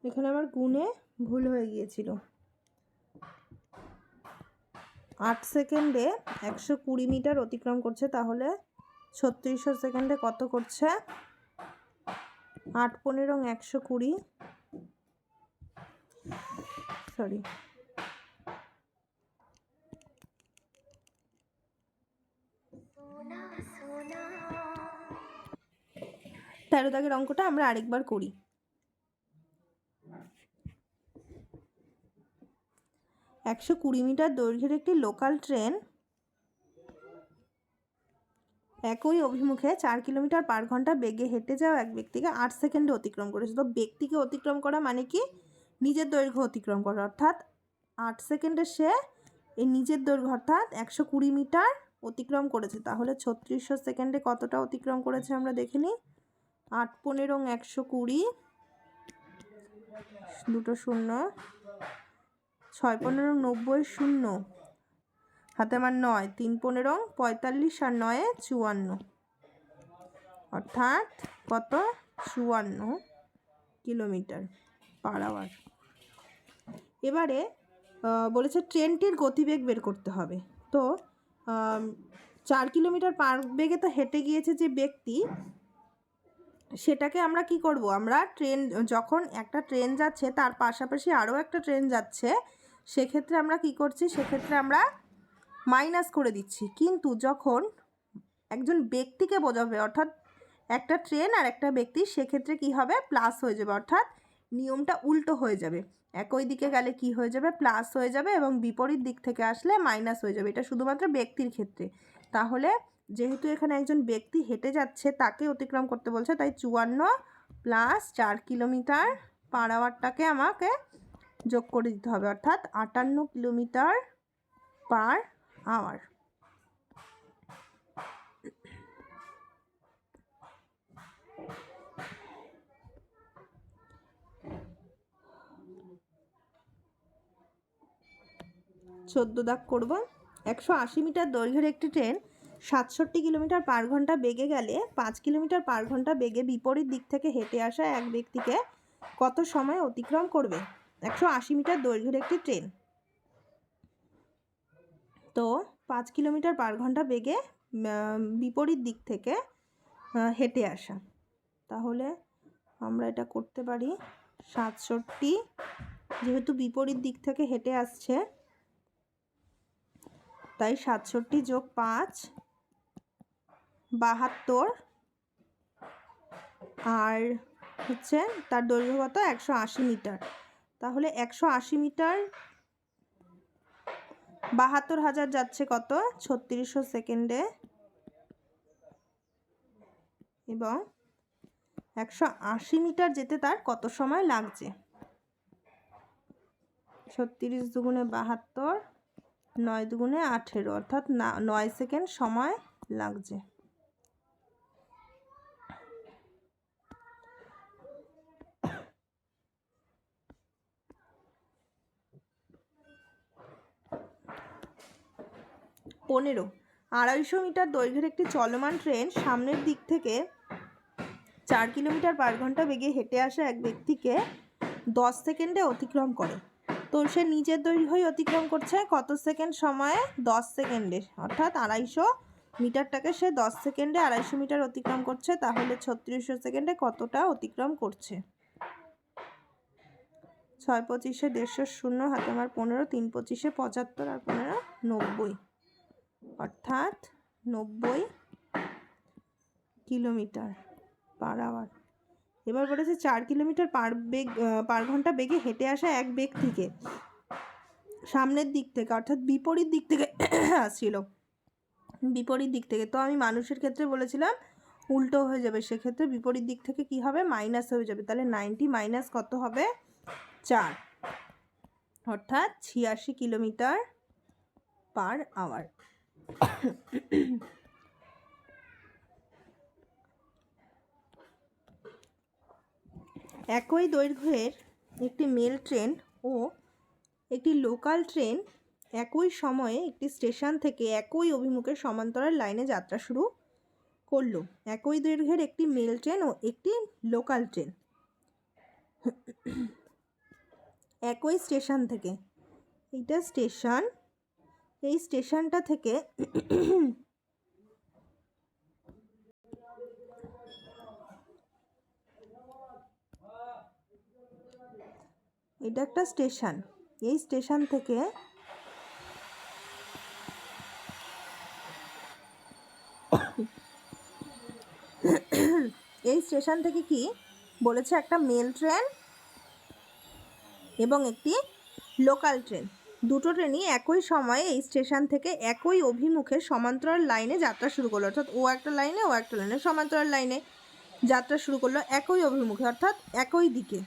Speaker 1: এখানে আমার গুণে ভুল হয়ে গিয়েছিল। 8 সেকেন্ডে 120 মিটার অতিক্রম করছে, তাহলে 3600 সেকেন্ডে কত করছে? 8 15 120, সরি 13 দাগের অঙ্কটা আমরা আরেকবার করি। একশো 20 মিটার দৈর্ঘ্যের একটি লোকাল ট্রেন একই অভিমুখে 4 কিলোমিটার পার ঘন্টা বেগে হেঁটে যাওয়া এক ব্যক্তিকে 8 সেকেন্ডে অতিক্রম করেছে। তো ব্যক্তিকে অতিক্রম করা মানে কি? নিজের দৈর্ঘ্য অতিক্রম করা, অর্থাৎ 8 সেকেন্ডে সে এই নিজের দৈর্ঘ্য অর্থাৎ 120 মিটার অতিক্রম করেছে। তাহলে 3600 সেকেন্ডে কতটা অতিক্রম করেছে আমরা দেখে নিই। 8 15 120, দুটো 0, 6 15 90 0, হাতে আমার 9, 3 15 45, আর 9 54, অর্থাৎ কত? 54 কিলোমিটার পার আওয়ার। এবারে বলেছে ট্রেনটির গতিবেগ বের করতে হবে। তো 4 কিলোমিটার পার বেগে তো হেঁটে গিয়েছে যে ব্যক্তি, সেটাকে আমরা কি করব? আমরা ট্রেন, যখন একটা ট্রেন যাচ্ছে তার পাশাপাশি আরও একটা ট্রেন যাচ্ছে, সেক্ষেত্রে আমরা কি করছি? সেক্ষেত্রে আমরা মাইনাস করে দিচ্ছি। কিন্তু যখন একজন ব্যক্তিকে বোঝাবে, অর্থাৎ একটা ট্রেন আর একটা ব্যক্তি, সেক্ষেত্রে কি হবে? প্লাস হয়ে যাবে, অর্থাৎ নিয়মটা উল্টো হয়ে যাবে। একই দিকে গেলে কি হয়ে যাবে? প্লাস হয়ে যাবে, এবং বিপরীত দিক থেকে আসলে মাইনাস হয়ে যাবে। এটা শুধুমাত্র ব্যক্তির ক্ষেত্রে। তাহলে যেহেতু এখানে একজন ব্যক্তি হেঁটে যাচ্ছে, তাকে অতিক্রম করতে বলছে, তাই 54 প্লাস 4 কিলোমিটার পার আওয়ারটাকে আমাকে যোগ করে দিতে হবে, অর্থাৎ 58 কিলোমিটার পার আওয়ার। চোদ্দ দাগ করব। 180 মিটার দৈর্ঘ্যের একটি ট্রেন 67 কিলোমিটার পার ঘন্টা বেগে গেলে 5 কিলোমিটার পার ঘন্টা বেগে বিপরীত দিক থেকে হেঁটে আসা এক ব্যক্তিকে কত সময় অতিক্রম করবে? 180 মিটার দৈর্ঘ্যের একটি ট্রেন, তো 5 কিলোমিটার পার ঘন্টা বেগে বিপরীত দিক থেকে হেঁটে আসা। তাহলে আমরা এটা করতে পারি 67 যেহেতু বিপরীত দিক থেকে হেঁটে আসছে তাই 67 যোগ 5 72, আর হচ্ছে তার দৈর্ঘ্য কত 180 মিটার। তাহলে 180 মিটার 72,000 যাচ্ছে কত 3600 সেকেন্ডে, এবং 180 মিটার যেতে তার কত সময় লাগছে? 36 দুগুণে 72, 9 দুগুণে 18, অর্থাৎ 9 সেকেন্ড সময় লাগছে। পনেরো, 250 মিটার দৈর্ঘ্যের একটি চলমান ট্রেন সামনের দিক থেকে 4 কিলোমিটার পার ঘন্টা বেগে হেঁটে আসা এক ব্যক্তিকে 10 সেকেন্ডে অতিক্রম করে। তো সে নিজের দৈর্ঘ্যই অতিক্রম করছে কত সেকেন্ড সময়ে? 10 সেকেন্ডে, অর্থাৎ 250 মিটারটাকে সে 10 সেকেন্ডে 250 মিটার অতিক্রম করছে। তাহলে 3600 সেকেন্ডে কতটা অতিক্রম করছে? 6 25 150 শূন্য, হাতে আমার 15, 3 25 75, আর 15 90, অর্থাৎ 90 কিলোমিটার পার আওয়ার। এবার বলেছে 4 কিলোমিটার পার ঘন্টা বেগে হেঁটে আসা এক ব্যক্তিকে সামনের দিক থেকে, অর্থাৎ বিপরীত দিক থেকে আসছিল, বিপরীত দিক থেকে। তো আমি মানুষের ক্ষেত্রে বলেছিলাম উল্টো হয়ে যাবে, সেক্ষেত্রে বিপরীত দিক থেকে কি হবে? মাইনাস হয়ে যাবে। তাহলে 90 মাইনাস কত হবে? 4, অর্থাৎ 86 কিলোমিটার পার আওয়ার। একই দৈর্ঘ্যের একটি মেল ট্রেন ও একটি লোকাল ট্রেন একই সময়ে একটি স্টেশন থেকে একই অভিমুখে সমান্তরাল লাইনে যাত্রা শুরু করলো। একই দৈর্ঘ্যের একটি মেল ট্রেন ও একটি লোকাল ট্রেন একই স্টেশন থেকে, এইটা স্টেশন, এই স্টেশনটা থেকে এটা একটা স্টেশন, এই স্টেশন থেকে এই স্টেশন থেকে কি বলেছে? একটা মেল ট্রেন এবং একটি লোকাল ট্রেন, দুটো ট্রেনই একই সময়ে এই স্টেশন থেকে একই অভিমুখে সমান্তরাল লাইনে যাত্রা শুরু করলো। অর্থাৎ ও একটা লাইনে ও একটা লাইনে সমান্তরাল লাইনে যাত্রা শুরু করলো একই অভিমুখে, অর্থাৎ একই দিকে।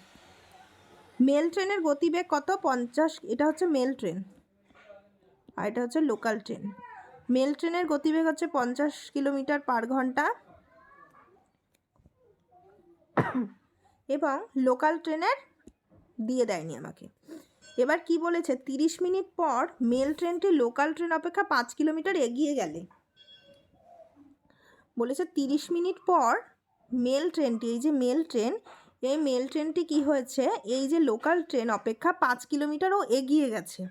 Speaker 1: মেল ট্রেনের গতিবেগ কত? 50। এটা হচ্ছে মেল ট্রেন আর এটা হচ্ছে লোকাল ট্রেন। মেল ট্রেনের গতিবেগ হচ্ছে 50 কিলোমিটার পার ঘন্টা এবং লোকাল ট্রেনের দিয়ে দেয়নি আমাকে। এবার কি বলেছে? 30 মিনিট পর মেল ট্রেনটি লোকাল ট্রেন অপেক্ষা 5 কিলোমিটার এগিয়ে গেলে, বলেছে 30 মিনিট পর মেল ট্রেনটি, এই যে মেল ট্রেন, এই মেল ট্রেনটি কি হয়েছে? এই যে লোকাল ট্রেন অপেক্ষা 5 কিলোমিটারও এগিয়ে গেছে।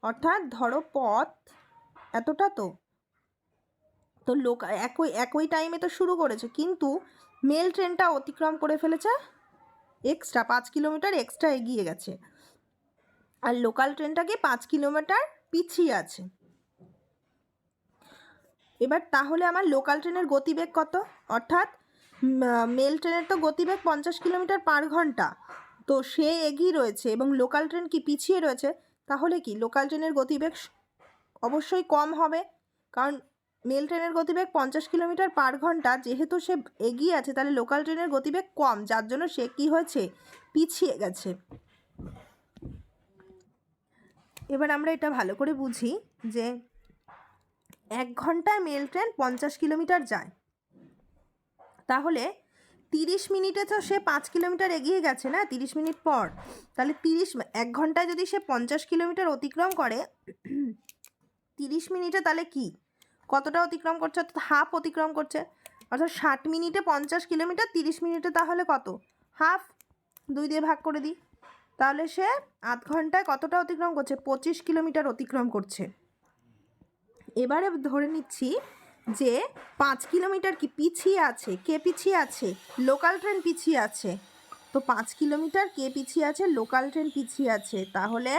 Speaker 1: অর্থাৎ ধরো পথ এতটা, তো একই টাইমে তো শুরু করেছে, কিন্তু মেল ট্রেনটা অতিক্রম করে ফেলেছে, এক্সট্রা 5 কিলোমিটার এক্সট্রা এগিয়ে গেছে, আর লোকাল ট্রেনটা কি 5 কিলোমিটার পিছিয়ে আছে। এবার তাহলে আমার লোকাল ট্রেনের গতিবেগ কত? অর্থাৎ মেল ট্রেনের তো গতিবেগ 50 কিলোমিটার পার ঘন্টা, তো সে এগিয়ে রয়েছে এবং লোকাল ট্রেন কি পিছিয়ে রয়েছে। তাহলে কি লোকাল ট্রেনের গতিবেগ অবশ্যই কম হবে, কারণ মেল ট্রেনের গতিবেগ 50 কিলোমিটার পার ঘন্টা, যেহেতু সে এগিয়ে আছে তাহলে লোকাল ট্রেনের গতিবেগ কম, যার জন্য সে কি হয়েছে? পিছিয়ে গেছে। এবার আমরা এটা ভালো করে বুঝি যে 1 ঘন্টায় মেল ট্রেন 50 কিলোমিটার যায়, তাহলে 30 মিনিটে তো সে 5 কিলোমিটার এগিয়ে গেছে না, 30 মিনিট পর। তাহলে 1 ঘন্টায় যদি সে 50 কিলোমিটার অতিক্রম করে 30 মিনিটে, তাহলে কি কতটা অতিক্রম করছে? অর্থাৎ হাফ অতিক্রম করছে। অর্থাৎ 60 মিনিটে 50 কিলোমিটার, 30 মিনিটে তাহলে কত? হাফ। 2 দিয়ে ভাগ করে দিই, তাহলে সে আধ ঘন্টায় কতটা অতিক্রম করছে? 25 কিলোমিটার অতিক্রম করছে। এবারে ধরে নিচ্ছি যে 5 কিলোমিটার কি পিছিয়ে আছে? কে পিছিয়ে আছে? লোকাল ট্রেন পিছিয়ে আছে। তো তো 5 কিলোমিটার কে পিছিয়ে আছে? লোকাল ট্রেন পিছিয়ে আছে। তাহলে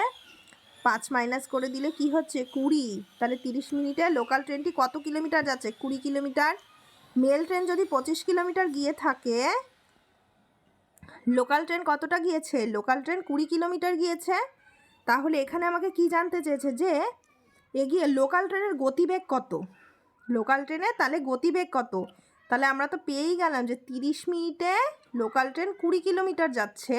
Speaker 1: 5 মাইনাস করে দিলে কি হচ্ছে? 20। তাহলে 30 মিনিটে লোকাল ট্রেনটি কত কিলোমিটার যাচ্ছে? 20 কিলোমিটার। মেল ট্রেন যদি 25 কিলোমিটার গিয়ে থাকে, লোকাল ট্রেন কতটা গিয়েছে? লোকাল ট্রেন 20 কিলোমিটার গিয়েছে। তাহলে এখানে আমাকে কি জানতে চেয়েছে? যে এগিয়ে লোকাল ট্রেনের গতিবেগ কত? লোকাল ট্রেনে তাহলে গতিবেগ কত? তাহলে আমরা তো পেয়েই গেলাম যে 30 মিনিটে লোকাল ট্রেন 20 কিলোমিটার যাচ্ছে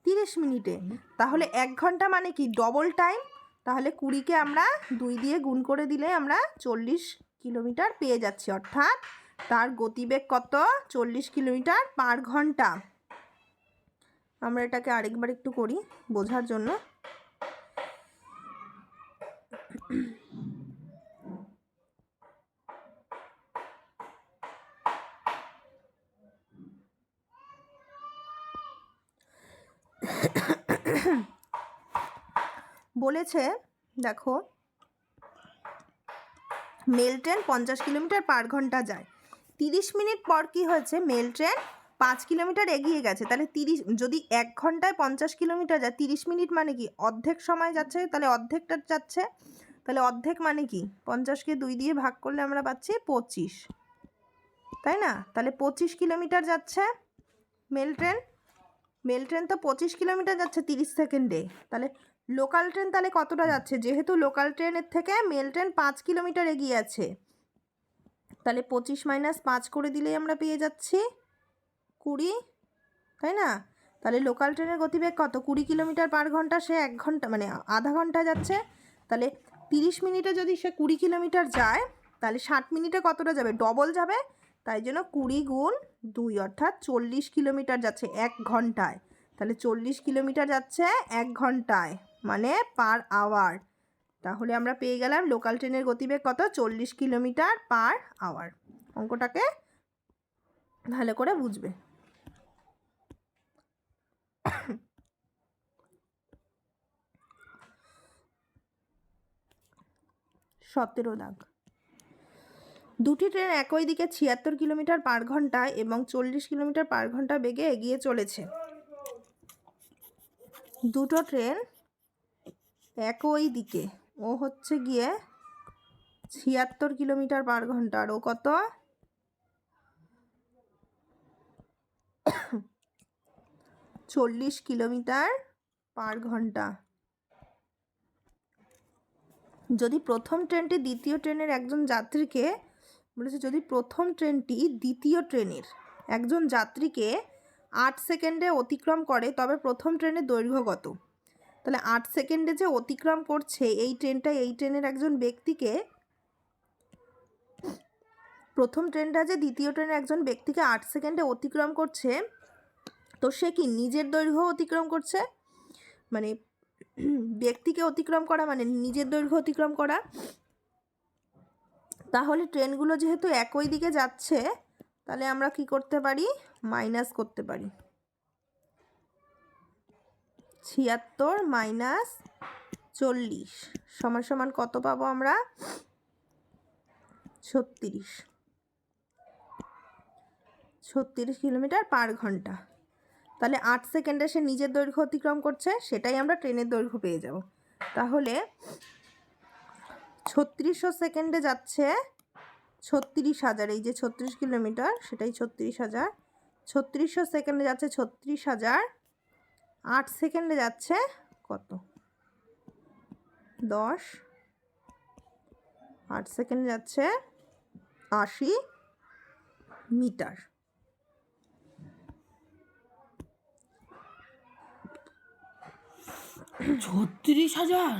Speaker 1: 30 মিনিটে। তাহলে 1 ঘন্টা মানে কি? Double time. তাহলে 20কে আমরা 2 দিয়ে গুণ করে দিলে আমরা 40 কিলোমিটার পেয়ে যাচ্ছি, অর্থাৎ তার গতিবেগ কত? 40 কিলোমিটার পার ঘন্টা। আমরা এটাকে আরেকবার একটু করি বোঝার জন্য। বলেছে দেখো, মেল ট্রেন 50 কিলোমিটার পার ঘন্টা যায়। 30 মিনিট পর কি হয়েছে? মেল ট্রেন 5 কিলোমিটার এগিয়ে গেছে। তাহলে 30, যদি 1 ঘন্টায় 50 কিলোমিটার যায়, 30 মিনিট মানে কি? অর্ধেক সময় যাচ্ছে, তাহলে অর্ধেকটা যাচ্ছে। তাহলে অর্ধেক মানে কি? 50কে 2 দিয়ে ভাগ করলে আমরা পাচ্ছি 25, তাই না? তাহলে 25 কিলোমিটার যাচ্ছে মেল ট্রেন। মেল ট্রেন তো 25 কিলোমিটার যাচ্ছে 30 সেকেন্ডে। তাহলে লোকাল ট্রেন তাহলে কতটা যাচ্ছে? যেহেতু লোকাল ট্রেনের থেকে মেল ট্রেন 5 কিলোমিটার এগিয়ে আছে, তাহলে 25 মাইনাস 5 করে দিলেই আমরা পেয়ে যাচ্ছি 20, তাই না? তাহলে লোকাল ট্রেনের গতিবেগ কত? 20 কিলোমিটার পার ঘন্টা। সে 1 ঘন্টা মানে আধা ঘন্টা যাচ্ছে। তাহলে 30 মিনিটে যদি সে 20 কিলোমিটার যায়, তাহলে 60 মিনিটে কতটা যাবে? ডবল যাবে। তাই জন্য 20 গুণ 2 অর্থাৎ 40 কিলোমিটার যাচ্ছে 1 ঘন্টায়। তাহলে 40 কিলোমিটার যাচ্ছে 1 ঘন্টায়, মানে পার আওয়ার। তাহলে আমরা পেয়ে গেলাম লোকাল ট্রেনের গতিবেগ কত? 40 কিলোমিটার পার আওয়ার। অঙ্কটাকে ভালো করে বুঝবে। 17 দাগ। দুটি ট্রেন একই দিকে 76 কিলোমিটার পার ঘন্টা এবং 40 কিলোমিটার পার ঘন্টা বেগে এগিয়ে চলেছে। দুটো ট্রেন একই দিকে, ও হচ্ছে গিয়ে 76 কিলোমিটার পার ঘন্টা, আর ও কত? 40 কিলোমিটার পার ঘন্টা। যদি প্রথম ট্রেনটি দ্বিতীয় ট্রেনের একজন যাত্রীকে বলেছে, যদি প্রথম ট্রেনটি দ্বিতীয় ট্রেনের একজন যাত্রীকে 8 সেকেন্ডে অতিক্রম করে, তবে প্রথম ট্রেনের দৈর্ঘ্য কত? তাহলে 8 সেকেন্ডে যে অতিক্রম করছে এই ট্রেনটা, এই ট্রেনের একজন ব্যক্তিকে, প্রথম ট্রেনটা যে দ্বিতীয় ট্রেনের একজন ব্যক্তিকে 8 সেকেন্ডে অতিক্রম করছে, তো সে কি নিজের দৈর্ঘ্য অতিক্রম করছে? মানে ব্যক্তিকে অতিক্রম করা মানে নিজের দৈর্ঘ্য অতিক্রম করা। তাহলে ট্রেনগুলো যেহেতু একই দিকে যাচ্ছে, তাহলে আমরা কি করতে পারি? মাইনাস করতে পারি। 76 মাইনাস 40 সমান সমান কত পাবো আমরা? 36 কিলোমিটার পার ঘন্টা। তাহলে 8 সেকেন্ডে সে নিজের দৈর্ঘ্য অতিক্রম করছে, সেটাই আমরা ট্রেনের দৈর্ঘ্য পেয়ে যাব। তাহলে 3600 সেকেন্ডে যাচ্ছে 36,000, এই যে 36 কিলোমিটার সেটাই 36,000। 3600 সেকেন্ডে যাচ্ছে 36,000, 8 সেকেন্ডে যাচ্ছে কত? 10, 8 সেকেন্ডে যাচ্ছে 80 মিটার।
Speaker 2: ছত্রিশ হাজার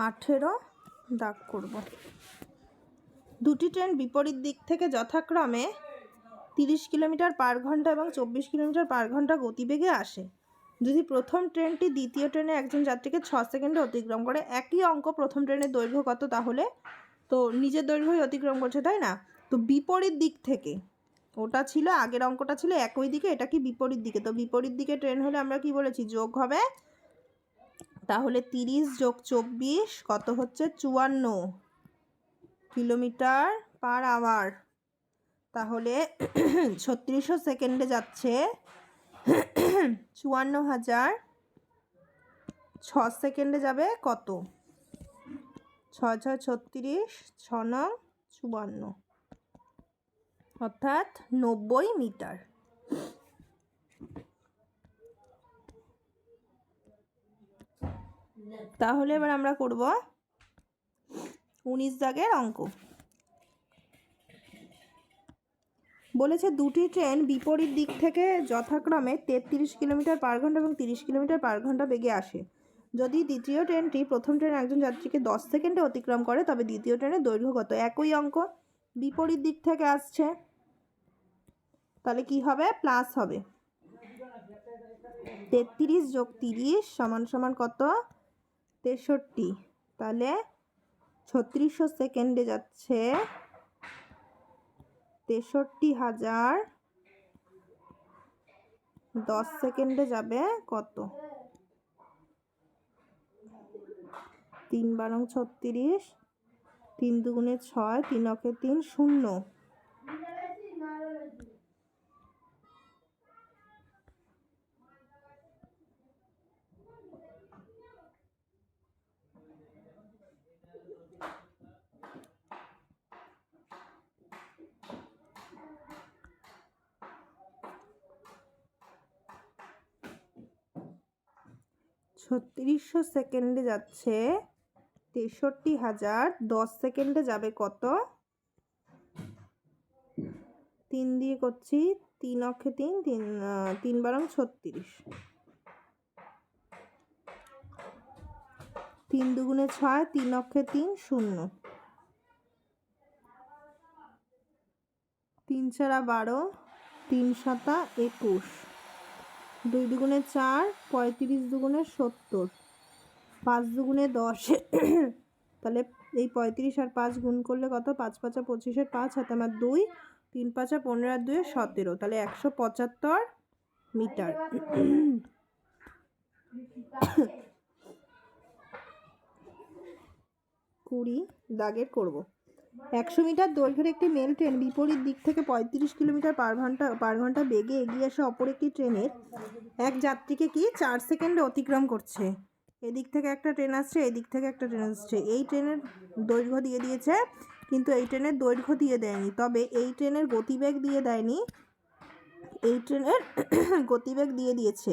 Speaker 1: 18 দাগ করব। দুটি ট্রেন বিপরীত দিক থেকে যথাক্রমে 30 কিলোমিটার পার ঘন্টা এবং 24 কিলোমিটার পার ঘন্টা গতিবেগে আসে। যদি প্রথম ট্রেনটি দ্বিতীয় ট্রেনে একজন যাত্রীকে 6 সেকেন্ডে অতিক্রম করে, একই অঙ্ক, প্রথম ট্রেনের দৈর্ঘ্য কত? তাহলে তো নিজের দৈর্ঘ্যই অতিক্রম করছে, তাই না? তো বিপরীত দিক থেকে, ওটা ছিল আগের অঙ্কটা ছিল একই দিকে, এটা কি বিপরীত দিকে? তো বিপরীত দিকে ট্রেন হলে আমরা কি বলেছি? যোগ হবে। তাহলে 30 যোগ 24 কত হচ্ছে? 54 কিলোমিটার পার আওয়ার, তাহলে 3600 সেকেন্ডে যাচ্ছে 54,006 সেকেন্ডে যাবে কত? 6 6 36, 6 9 54, অর্থাৎ 90 মিটার। তাহলে এবার আমরা করব 19 দাগের অঙ্ক। বলেছে দুটি ট্রেন বিপরীত দিক থেকে যথাক্রমে 33 কিলোমিটার পার ঘন্টা এবং 30 কিলোমিটার পার ঘন্টা বেগে আসে। যদি দ্বিতীয় ট্রেনটি প্রথম ট্রেনের একজন যাত্রীকে 10 সেকেন্ডে অতিক্রম করে তবে দ্বিতীয় ট্রেনের দৈর্ঘ্য কত? একই অঙ্ক, বিপরীত দিক থেকে আসছে, তাহলে কি হবে? প্লাস হবে। 33 যোগ 30 সমান সমান কত? 63। তাহলে 3600 সেকেন্ডে যাচ্ছে 63,000, 10 সেকেন্ডে যাবে কত? 3 12 36, 3 দুগুণে 6, 3 অকে 3, 0। ছত্রিশশো সেকেন্ডে যাচ্ছে 63,000, 10 সেকেন্ডে যাবে কত? 3 দিয়ে করছি, 3 অক্ষে 3, 3 12 36, 3 দুগুণে 6, 3 অক্ষে 3, 0, 3 4 12, 3 7 21, 2 দুগুণে 4, 35 দুগুণে 70, 5 দুগুণে 10। তাহলে এই 35 আর 5 গুণ করলে কত? 5 5 25, 5 হাতে আমার 2, 3 5 15 আর 2 17, তাহলে 175 মিটার। 20 দাগের করব। 100 মিটার দৈর্ঘ্যের একটি মেল ট্রেন বিপরীত দিক থেকে 35 কিলোমিটার পার ঘন্টা বেগে এগিয়ে এসে অপর একটি ট্রেনের এক যাত্রীকে কি 4 সেকেন্ডে অতিক্রম করছে। এদিক থেকে একটা ট্রেন আসছে, এদিক থেকে একটা ট্রেন আসছে। এই ট্রেনের দৈর্ঘ্য দিয়ে দিয়েছে, কিন্তু এই ট্রেনের দৈর্ঘ্য দিয়ে দেয়নি, তবে এই ট্রেনের গতিবেগ দিয়ে দেয়নি। এই ট্রেনের গতিবেগ দিয়ে দিয়েছে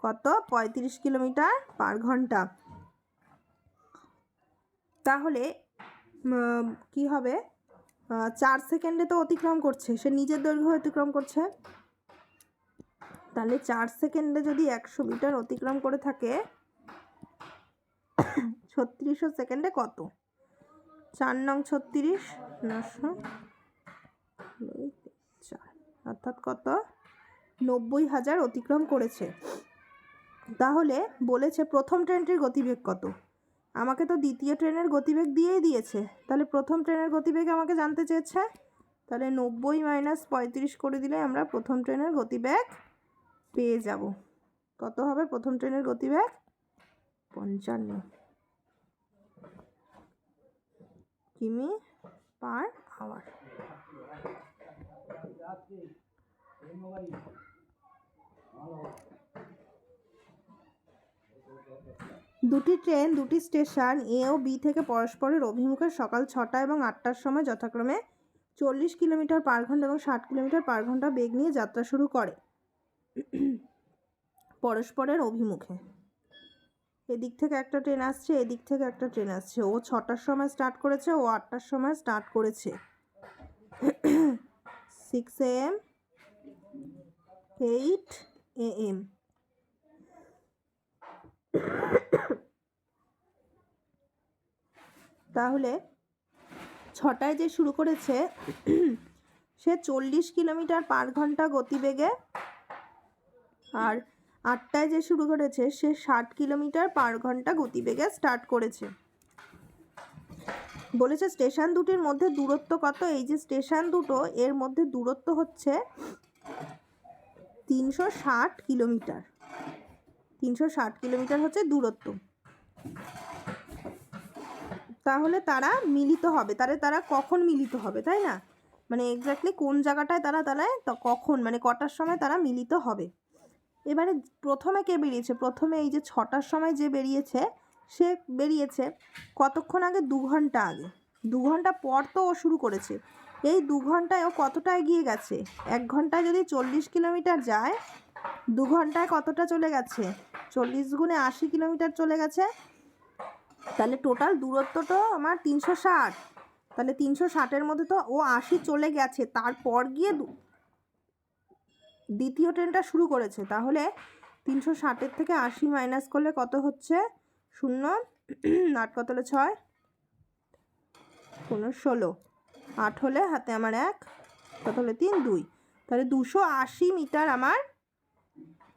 Speaker 1: কত? 35 কিলোমিটার পার ঘন্টা। তাহলে কি হবে? 4 সেকেন্ডে তো অতিক্রম করছে, সে নিজের দৈর্ঘ্য অতিক্রম করছে। তাহলে 4 সেকেন্ডে যদি 100 মিটার অতিক্রম করে থাকে, 3600 সেকেন্ডে কত? 4 নং 36, 900, 4, অর্থাৎ কত? 90,000 অতিক্রম করেছে। তাহলে বলেছে প্রথম ট্রেনটির গতিবেগ কত? আমাকে তো দ্বিতীয় ট্রেনের গতিবেগ দিয়েই দিয়েছে, তাহলে প্রথম ট্রেনের গতিবেগ আমাকে জানতে চেয়েছে। তাহলে 90 - 35 করে দিলে আমরা প্রথম ট্রেনের গতিবেগ পেয়ে যাব। কত হবে প্রথম ট্রেনের গতিবেগ? 55 কিমি পার আওয়ার। দুটি ট্রেন দুটি স্টেশন এ ও বি থেকে পরস্পরের অভিমুখে সকাল 6টা এবং 8টার সময় যথাক্রমে 40 কিলোমিটার পার ঘন্টা এবং 60 কিলোমিটার পার ঘন্টা বেগ নিয়ে যাত্রা শুরু করে। পরস্পরের অভিমুখে এদিক থেকে একটা ট্রেন আসছে, এদিক থেকে একটা ট্রেন আসছে। ও 6টার সময় স্টার্ট করেছে, ও 8টার সময় স্টার্ট করেছে। 6 AM, 8 AM। তাহলে 6টায় যে শুরু করেছে সে 40 কিলোমিটার পার ঘন্টা গতিবেগে, আর 8টায় যে শুরু করেছে সে 60 কিলোমিটার পার ঘন্টা গতিবেগে স্টার্ট করেছে। বলেছে স্টেশন দুটির মধ্যে দূরত্ব কত? এই যে স্টেশন দুটো, এর মধ্যে দূরত্ব হচ্ছে 360 কিলোমিটার। 360 কিলোমিটার হচ্ছে দূরত্ব। তাহলে তারা মিলিত হবে, তাহলে তারা কখন মিলিত হবে, তাই না? মানে এক্স্যাক্টলি কোন জায়গাটায় তারা তাহলে কখন, মানে কটার সময় তারা মিলিত হবে। এবারে প্রথমে কে বেরিয়েছে? প্রথমে এই যে 6টার সময় যে বেরিয়েছে, সে বেরিয়েছে কতক্ষণ আগে? 2 ঘন্টা আগে। 2 ঘন্টা পর তো ও শুরু করেছে। এই 2 ঘন্টায় ও কতটা এগিয়ে গেছে? 1 ঘন্টায় যদি 40 কিলোমিটার যায়, 2 ঘন্টায় কতটা চলে গেছে? 40 গুণে 80 কিলোমিটার চলে গেছে। তাহলে টোটাল দূরত্ব তো আমার 360। তাহলে 360-এর মধ্যে তো ও 80 চলে গেছে, তারপর গিয়ে দ্বিতীয় ট্রেনটা শুরু করেছে। তাহলে 360-এর থেকে 80 মাইনাস করলে কত হচ্ছে? 0, 8 কত হলে 6, 16, 8 হলে হাতে আমার 1, কত হলে 3, 2। তাহলে 280 মিটার আমার,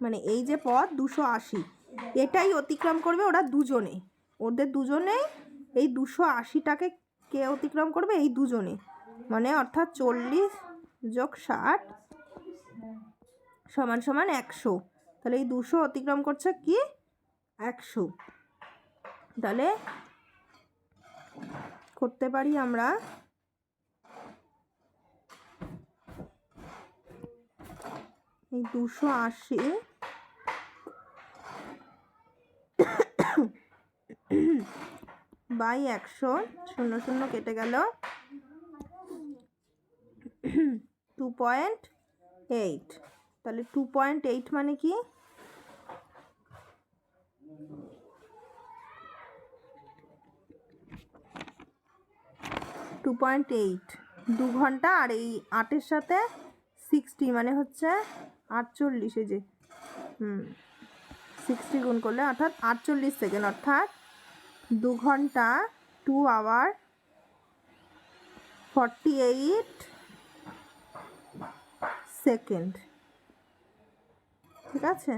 Speaker 1: মানে এই যে পথ 280, এটাই অতিক্রম করবে ওরা দুজনে। ওদের দুজনে এই 280টাকে কে অতিক্রম করবে? এই দুজনে, মানে অর্থাৎ 40 যোগ 60 সমান সমান 100। তাহলে এই 200 অতিক্রম করছে কি? 100। তাহলে করতে পারি আমরা এই 280 বাই 100, 0 0 কেটে গেল, 2.8। তাহলে 2.8 মানে কি? 2.8 2 ঘন্টা, আর এই 8-এর সাথে 60 মানে হচ্ছে 48। এই যে 60 গুণ করলে অর্থাৎ 48 সেকেন্ড, অর্থাৎ 2 ঘন্টা 2 আওয়ার 48 সেকেন্ড। ঠিক আছে,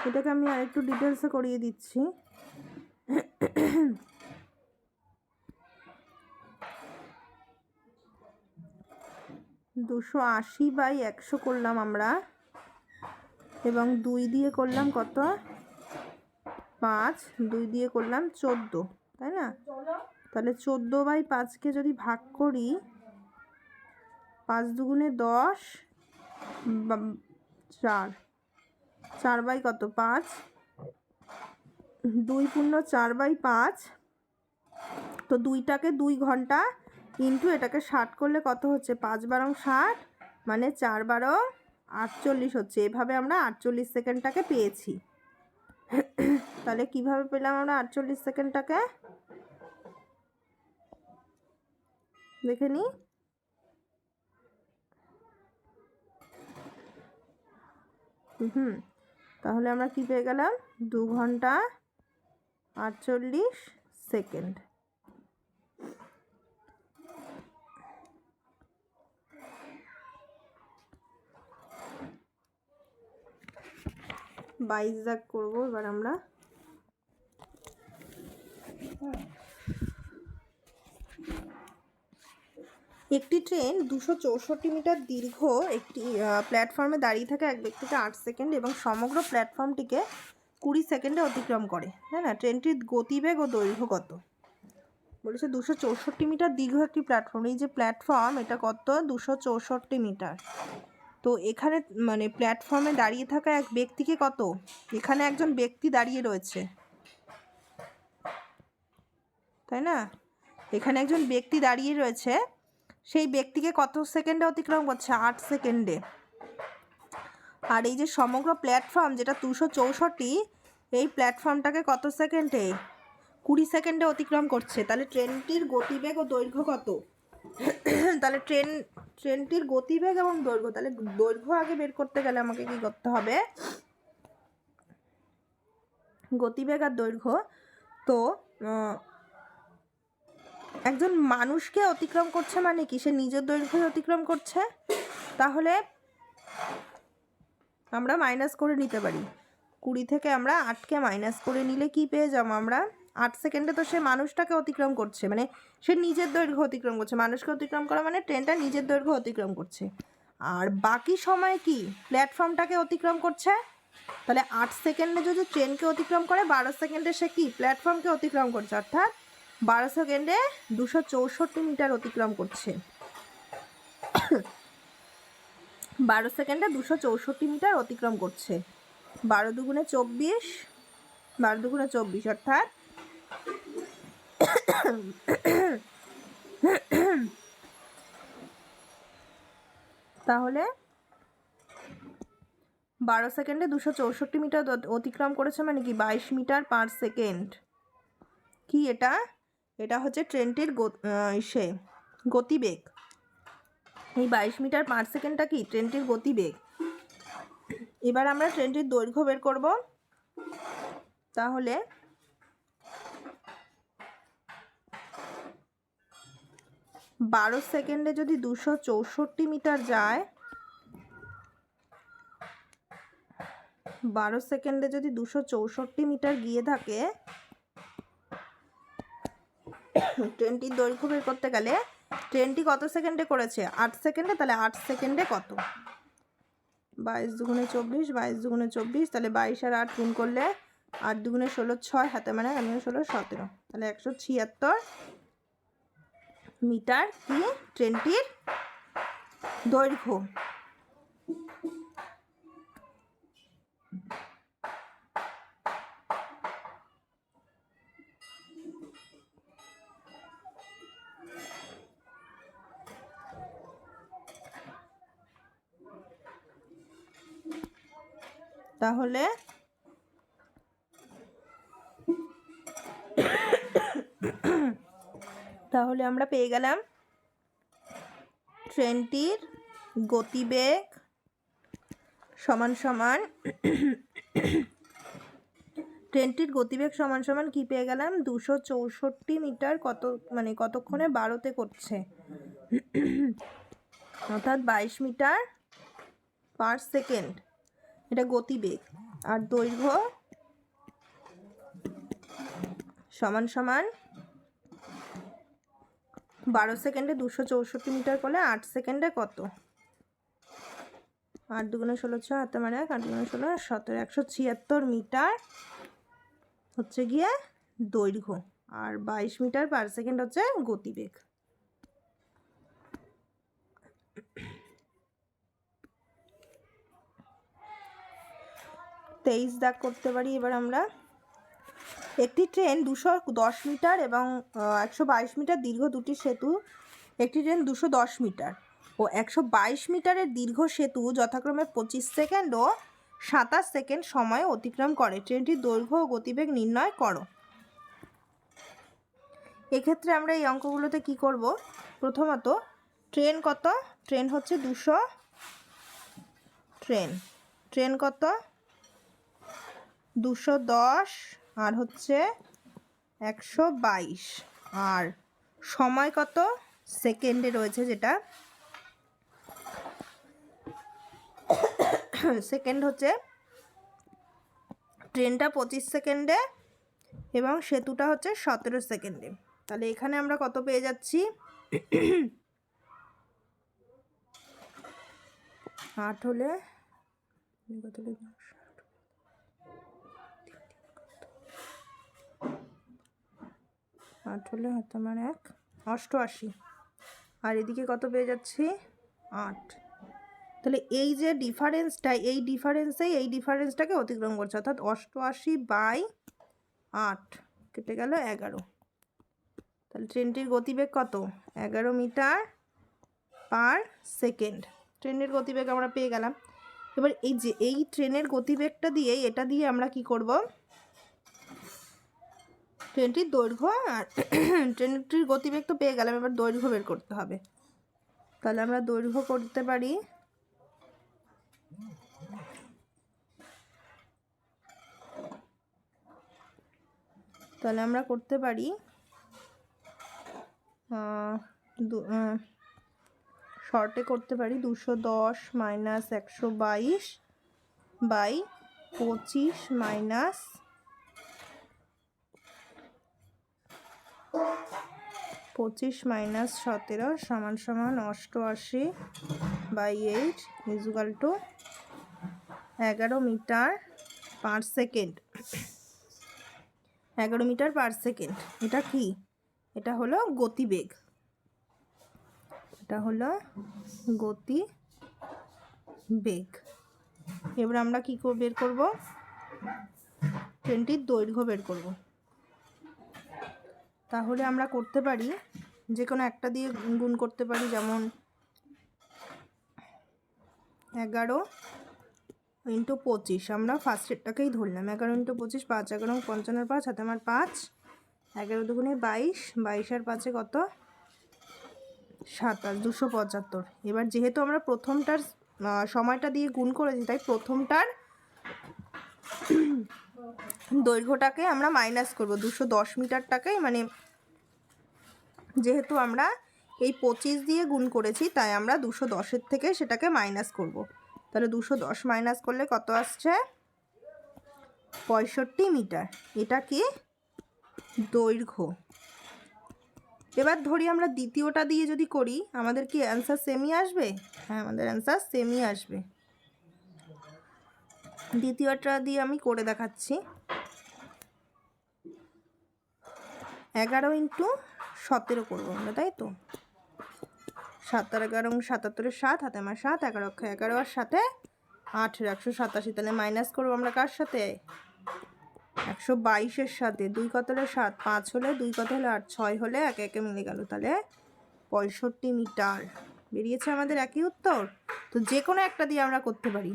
Speaker 1: এটাকে আমি আরেকটু ডিটেলসে করিয়ে দিচ্ছি। 280 বাই 100 করলাম আমরা, এবং 2 দিয়ে করলাম কত? 5, 2 দিয়ে করলাম 14, তাই না? তাহলে 14 বাই 5কে যদি ভাগ করি, 5 দুগুণে 10, 4, 4 বাই কত? 5, 2 পূর্ণ 4 বাই 5। তো 2টাকে 2 ঘন্টা ইন্টু এটাকে 60 করলে কত হচ্ছে? 5 বারং 60, মানে 4 বারং 48 হচ্ছে। এভাবে আমরা 48 সেকেন্ডটাকে পেয়েছি। তাহলে কিভাবে পেলাম আমরা 48 সেকেন্ডটাকে? দেখে নিই। তাহলে আমরা কি পেয়ে গেলাম? 2 ঘন্টা 48 সেকেন্ড। বাইজাগ করবো এবার আমরা। একটি ট্রেন 264 মিটার দীর্ঘ একটি প্ল্যাটফর্মে দাঁড়িয়ে থাকা এক ব্যক্তিকে 8 সেকেন্ড এবং সমগ্র প্ল্যাটফর্মটিকে 20 সেকেন্ডে অতিক্রম করে, তাই না? ট্রেনটির গতিবেগ ও দৈর্ঘ্য কত? বলেছে 264 মিটার দীর্ঘ একটি প্ল্যাটফর্ম। এই যে প্ল্যাটফর্ম, এটা কত? 264 মিটার। তো এখানে মানে প্ল্যাটফর্মে দাঁড়িয়ে থাকা এক ব্যক্তিকে কত? এখানে একজন ব্যক্তি দাঁড়িয়ে রয়েছে, তাই না? এখানে একজন ব্যক্তি দাঁড়িয়ে রয়েছে, সেই ব্যক্তিকে কত সেকেন্ডে অতিক্রম করছে? 8 সেকেন্ডে। আর এই যে সমগ্র প্ল্যাটফর্ম যেটা 264, এই প্ল্যাটফর্মটাকে কত সেকেন্ডে? 20 সেকেন্ডে অতিক্রম করছে। তাহলে ট্রেনটির গতিবেগ ও দৈর্ঘ্য কত? তাহলে ট্রেনটির গতিবেগ এবং দৈর্ঘ্য, তাহলে দৈর্ঘ্য আগে বের করতে গেলে আমাকে কি করতে হবে? গতিবেগ আর দৈর্ঘ্য। তো একজন মানুষকে অতিক্রম করছে মানে কি? সে নিজের দৈর্ঘ্য অতিক্রম করছে। তাহলে আমরা মাইনাস করে নিতে পারি। 20 থেকে আমরা 8কে মাইনাস করে নিলে কি পেয়ে যাবো আমরা? 8 সেকেন্ডে তো সে মানুষটাকে অতিক্রম করছে, মানে সে নিজের দৈর্ঘ্য অতিক্রম করছে। মানুষকে অতিক্রম করা মানে ট্রেনটা নিজের দৈর্ঘ্য অতিক্রম করছে। আর বাকি সময় কি? প্ল্যাটফর্মটাকে অতিক্রম করছে। তাহলে 8 সেকেন্ডে যদি ট্রেনকে অতিক্রম করে, 12 সেকেন্ডে সে কি? প্ল্যাটফর্মকে অতিক্রম করছে। অর্থাৎ 12 সেকেন্ডে 264 মিটার অতিক্রম করছে। 12 সেকেন্ডে 264 মিটার অতিক্রম করছে। 12 দুগুণে 24, 12 দুগুণে 24 অর্থাৎ তাহলে 12 সেকেন্ডে 264 মিটার অতিক্রম করেছে মানে কি 22 মিটার পার সেকেন্ড। কি এটা? এটা হচ্ছে ট্রেনটির গতিবেগ। এই 22 মিটার পার সেকেন্ডটা কি ট্রেনটির গতিবেগ। এবার আমরা ট্রেনটির দৈর্ঘ্য বের করব। তাহলে 12 সেকেন্ডে যদি 264 মিটার যায়, 12 সেকেন্ডে যদি 264 মিটার গিয়ে থাকে, ট্রেনটির দৈর্ঘ্য বের করতে গেলে ট্রেনটি কত সেকেন্ডে করেছে? 8 সেকেন্ডে। তাহলে 8 সেকেন্ডে কত? 22 দুগুণে 24, 22 দুগুণে 24, তাহলে 22 আর 8 গুণ করলে 8 দুগুণে 16, 6 হাতে মানে 16, 17, তাহলে 176 মিটার কি ট্রেনটির দৈর্ঘ্য। তাহলে আমরা পেয়ে গেলাম ট্রেনটির গতিবেগ সমান সমান ট্রেনটির গতিবেগ সমান সমান কি পেয়ে গেলাম? 264 মিটার মানে কতক্ষণে 12তে করছে, অর্থাৎ 22 মিটার পার সেকেন্ড। এটা গতিবেগ। আর দৈর্ঘ্য সমান সমান 12 সেকেন্ডে 264 মিটার করলে 8 সেকেন্ডে কত? 8 দুগুণে 16, 6 হাতে মানে 8 দুগুণে 16, 17, 176 মিটার হচ্ছে গিয়ে দৈর্ঘ্য। আর 22 মিটার পার সেকেন্ড হচ্ছে গতিবেগ। তেইশ দাগ করতে পারি এবার আমরা। একটি ট্রেন 210 মিটার এবং 122 মিটার দীর্ঘ দুটি সেতু, একটি ট্রেন 210 মিটার ও 122 মিটারের দীর্ঘ সেতু যথাক্রমে 25 সেকেন্ড ও 27 সেকেন্ড সময়ে অতিক্রম করে। ট্রেনটির দৈর্ঘ্য ও গতিবেগ নির্ণয় করো। এক্ষেত্রে আমরা এই অঙ্কগুলোতে কি করব? প্রথমত ট্রেন কত? ট্রেন হচ্ছে 200, ট্রেন কত? 210 আর হচ্ছে 122, আর সময় কত? সেকেন্ডে রয়েছে, যেটা সেকেন্ড হচ্ছে ট্রেনটা 25 সেকেন্ডে এবং সেতুটা হচ্ছে 17 সেকেন্ডে। তাহলে এখানে আমরা কত পেয়ে যাচ্ছি? 8 হলে 8 হলে হয়তো আমার 88, আর এদিকে কত পেয়ে যাচ্ছি? 8। তাহলে এই যে ডিফারেন্সটা, এই ডিফারেন্সটাকে অতিক্রম করছে, অর্থাৎ 88/8 কেটে গেল 11। তাহলে ট্রেনটির গতিবেগ কত? 11 মিটার পার সেকেন্ড। ট্রেনের গতিবেগ আমরা পেয়ে গেলাম। এবার এই ট্রেনের গতিবেগটা দিয়ে এটা দিয়ে আমরা কি করব? ট্রেনটির দৈর্ঘ্য আর ট্রেনটির গতিবেগ তো পেয়ে গেলাম, এবার দৈর্ঘ্য বের করতে হবে। তাহলে আমরা দৈর্ঘ্য করতে পারি শর্টে করতে পারি 210 মাইনাস 122 বাই 25 মাইনাস 17 সমান সমান 88/8 equal to 11 metre per second. 11 metre per second. এটা কি? এটা হলো গতিবেগ, এটা হলো গতিবেগ। এবার আমরা কি বের করব, ট্রেনটির দৈর্ঘ্য বের করব। তাহলে আমরা করতে পারি যে কোনো একটা দিয়ে গুণ করতে পারি, যেমন 11 × 25। আমরা ফার্স্টেরটাকেই ধরলাম, 11 × 25 5, 11 55 5, হাতে আমার 5, 11 দুগুণে 22, 22 আর 5 কত, 27, 275। এবার যেহেতু আমরা প্রথমটার সময়টা দিয়ে গুণ করেছি, তাই প্রথমটার দৈর্ঘ্যটাকে আমরা মাইনাস করব, 210 মিটারটাকেই, মানে যেহেতু আমরা এই 25 দিয়ে গুণ করেছি তাই আমরা 210-এর থেকে সেটাকে মাইনাস করব। তাহলে 210 মাইনাস করলে কত আসছে, 65 মিটার। এটা কি দৈর্ঘ্য। এবার ধরি আমরা দ্বিতীয়টা দিয়ে যদি করি, আমাদের কি অ্যান্সার সেমই আসবে? হ্যাঁ, আমাদের অ্যান্সার সেমই আসবে। দ্বিতীয়টা দিয়ে আমি করে দেখাচ্ছি। 11 × 17 করবো আমরা, তাই তো? 7 আর 11 77, 7, হাতে আমার 7, 11 11 আর 7 18, 187। তাহলে মাইনাস করবো আমরা কার সাথে, 122-এর সাথে। 2 কত হলে 7, 5 হলে 2 কত হলে 8, 6 হলে একে একে মিলে গেল, তাহলে 65 মিটার বেরিয়েছে আমাদের একই উত্তর। তো যে কোনো একটা দিয়ে আমরা করতে পারি।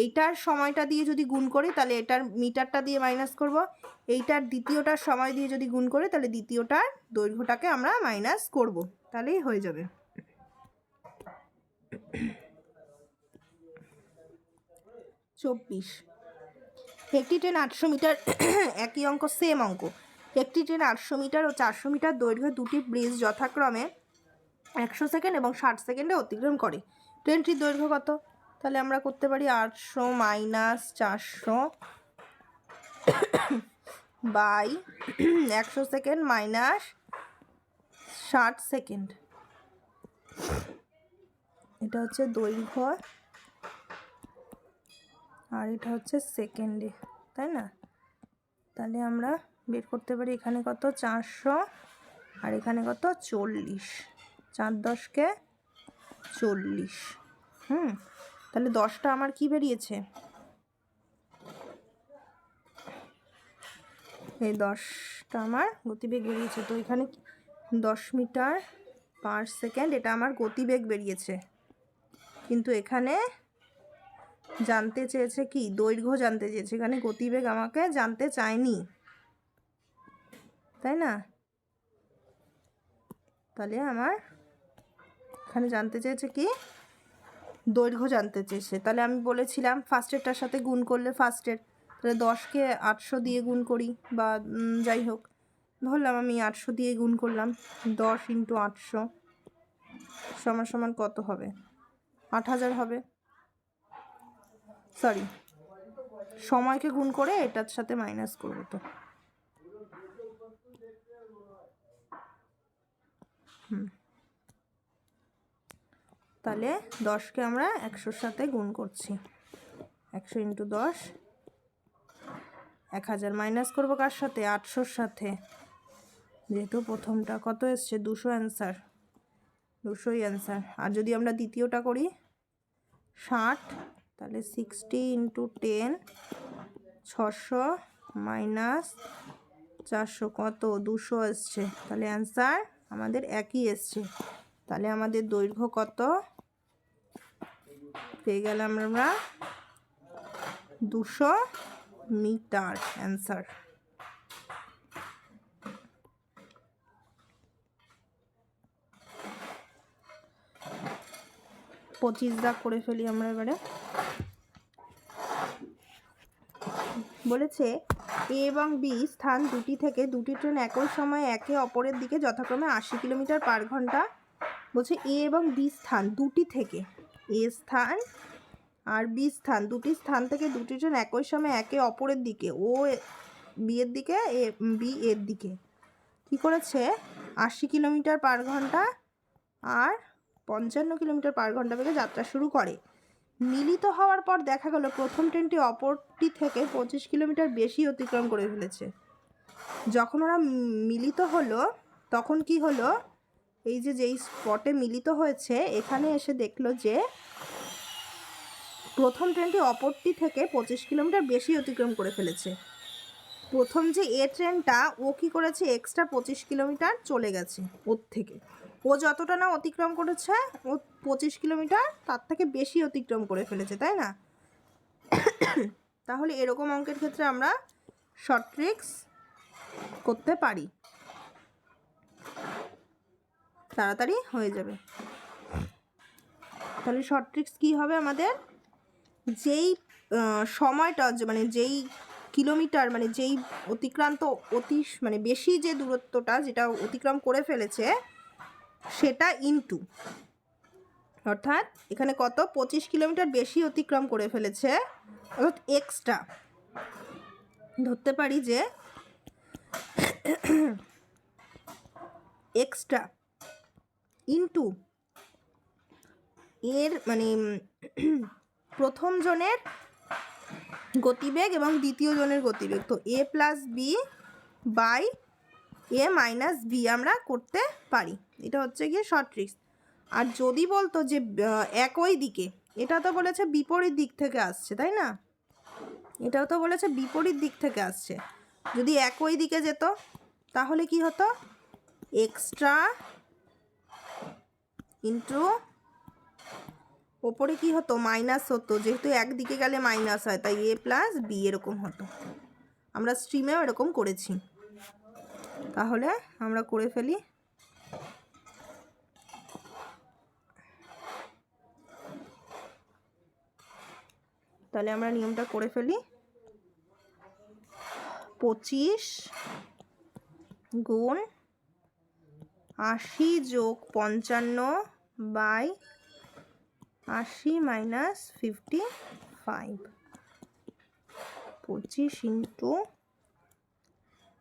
Speaker 1: এইটার সময়টা দিয়ে যদি গুণ করি তাহলে এটার মিটারটা দিয়ে মাইনাস করব, এইটার দ্বিতীয়টার সময় দিয়ে যদি গুণ করি তাহলে দ্বিতীয়টার দৈর্ঘ্যটাকে আমরা মাইনাস করব, তাহলেই হয়ে যাবে। 24, একটি ট্রেন 800 মিটার, একই অঙ্ক, সেম অঙ্ক। একটি ট্রেন 800 মিটার ও 400 মিটার দৈর্ঘ্যের দুটি ব্রিজ যথাক্রমে 100 সেকেন্ড এবং 60 সেকেন্ডে অতিক্রম করে। ট্রেনটির দৈর্ঘ্য কত? তাহলে আমরা করতে পারি 800 - 400 বাই 100 সেকেন্ড মাইনাস 60 সেকেন্ড। এটা হচ্ছে দৈর্ঘ্য আর এটা হচ্ছে সেকেন্ডে, তাই না? তাহলে আমরা বের করতে পারি এখানে কত, 400 আর এখানে কত, 40, 4 10 কে 40। তাহলে 10টা আমার কি বেরিয়েছে, এই 10টা আমার গতিবেগ বেরিয়েছে। তো এখানে 10 মিটার পার সেকেন্ড, এটা আমার গতিবেগ বেরিয়েছে। কিন্তু এখানে জানতে চেয়েছে কি, দৈর্ঘ্য জানতে চেয়েছে, এখানে গতিবেগ আমাকে জানতে চায়নি, তাই না? তাহলে আমার এখানে জানতে চেয়েছে কি, দৈর্ঘ্য জানতে চেয়েছে। তাহলে আমি বলেছিলাম ফার্স্টেরটার সাথে গুণ করলে ফার্স্টের, তাহলে 10কে 800 দিয়ে গুণ করি, বা যাই হোক ধরলাম আমি 800 দিয়ে গুণ করলাম, 10 × 800 সমান কত হবে, 8000 হবে। সরি, সময়কে গুণ করে এটার সাথে মাইনাস করবো। তো তাহলে 10কে আমরা 100-র সাথে গুণ করছি, 100 × 10 1000, মাইনাস করবো কার সাথে, 800-র সাথে। যেহেতু প্রথমটা কত এসছে, 200 অ্যান্সার, 200ই অ্যান্সার। আর যদি আমরা দ্বিতীয়টা করি 60, তাহলে 60 × 10, 600 মাইনাস 400 কত, 200 এসছে। তাহলে অ্যান্সার আমাদের একই এসছে। তাহলে আমাদের দৈর্ঘ্য কত পেয়ে গেলাম আমরা, 200 মিটার অ্যান্সার। পঁচিশ দাগ করে ফেলি আমরা এবারে। বলেছে এ এবং বি স্থান দুটি থেকে দুটি ট্রেন একই সময়ে একে অপরের দিকে যথাক্রমে 80 কিলোমিটার পার ঘন্টা। বলছে এ এবং বি স্থান দুটি থেকে, এ স্থান আর বি স্থান, দুটি স্থান থেকে দুটি ট্রেন একই সময়ে একে অপরের দিকে, ও বি এর দিকে, এ বি এর দিকে, কী করেছে, 80 কিলোমিটার পার ঘন্টা আর 55 কিলোমিটার পার ঘন্টা বেগে যাত্রা শুরু করে। মিলিত হওয়ার পর দেখা গেল প্রথম ট্রেনটি অপরটি থেকে 25 কিলোমিটার বেশি অতিক্রম করে ফেলেছে। যখন ওরা মিলিত হলো তখন কি হলো, এই যে যেই স্পটে মিলিত হয়েছে এখানে এসে দেখলো যে প্রথম ট্রেনটি অপরটি থেকে 25 কিলোমিটার বেশি অতিক্রম করে ফেলেছে। প্রথম যে এ ট্রেনটা ও কি করেছে, এক্সট্রা 25 কিলোমিটার চলে গেছে ওর থেকে। ও যতটা না অতিক্রম করেছে ও 25 কিলোমিটার তার থেকে বেশি অতিক্রম করে ফেলেছে, তাই না? তাহলে এরকম অঙ্কের ক্ষেত্রে আমরা শর্ট ট্রিক্স করতে পারি, তাড়াতাড়ি হয়ে যাবে। তাহলে শর্ট ট্রিক্স কী হবে আমাদের, যেই সময়টা মানে যেই কিলোমিটার মানে যেই অতিক্রান্ত মানে বেশি যে দূরত্বটা যেটা অতিক্রম করে ফেলেছে সেটা ইনটু, অর্থাৎ এখানে কত 25 কিলোমিটার বেশি অতিক্রম করে ফেলেছে, অর্থাৎ এক্সট্রা ধরতে পারি যে এক্সট্রা ইনটু এর মানে প্রথম জনের গতিবেগ এবং দ্বিতীয় জনের গতিবেগ, তো a plus b by a minus b আমরা করতে পারি। এটা হচ্ছে গিয়ে শর্ট ট্রিক্স। আর যদি বলতো যে একই দিকে, এটা তো বলেছে বিপরীত দিক থেকে আসছে, তাই না? এটাও তো বলেছে বিপরীত দিক থেকে আসছে। যদি একই দিকে যেত তাহলে কি হতো, এক্সট্রা ইন্টু ওপরে কি হতো মাইনাস হতো, যেহেতু একদিকে গেলে মাইনাস হয় তাই এ প্লাস বি এরকম হতো। আমরা স্ট্রিমেও এরকম করেছি। তাহলে আমরা করে ফেলি, তাহলে আমরা নিয়মটা করে ফেলি। 25 গুণ 80 যোগ 55 বাই 80 মাইনাস 55, 25 ইন্টু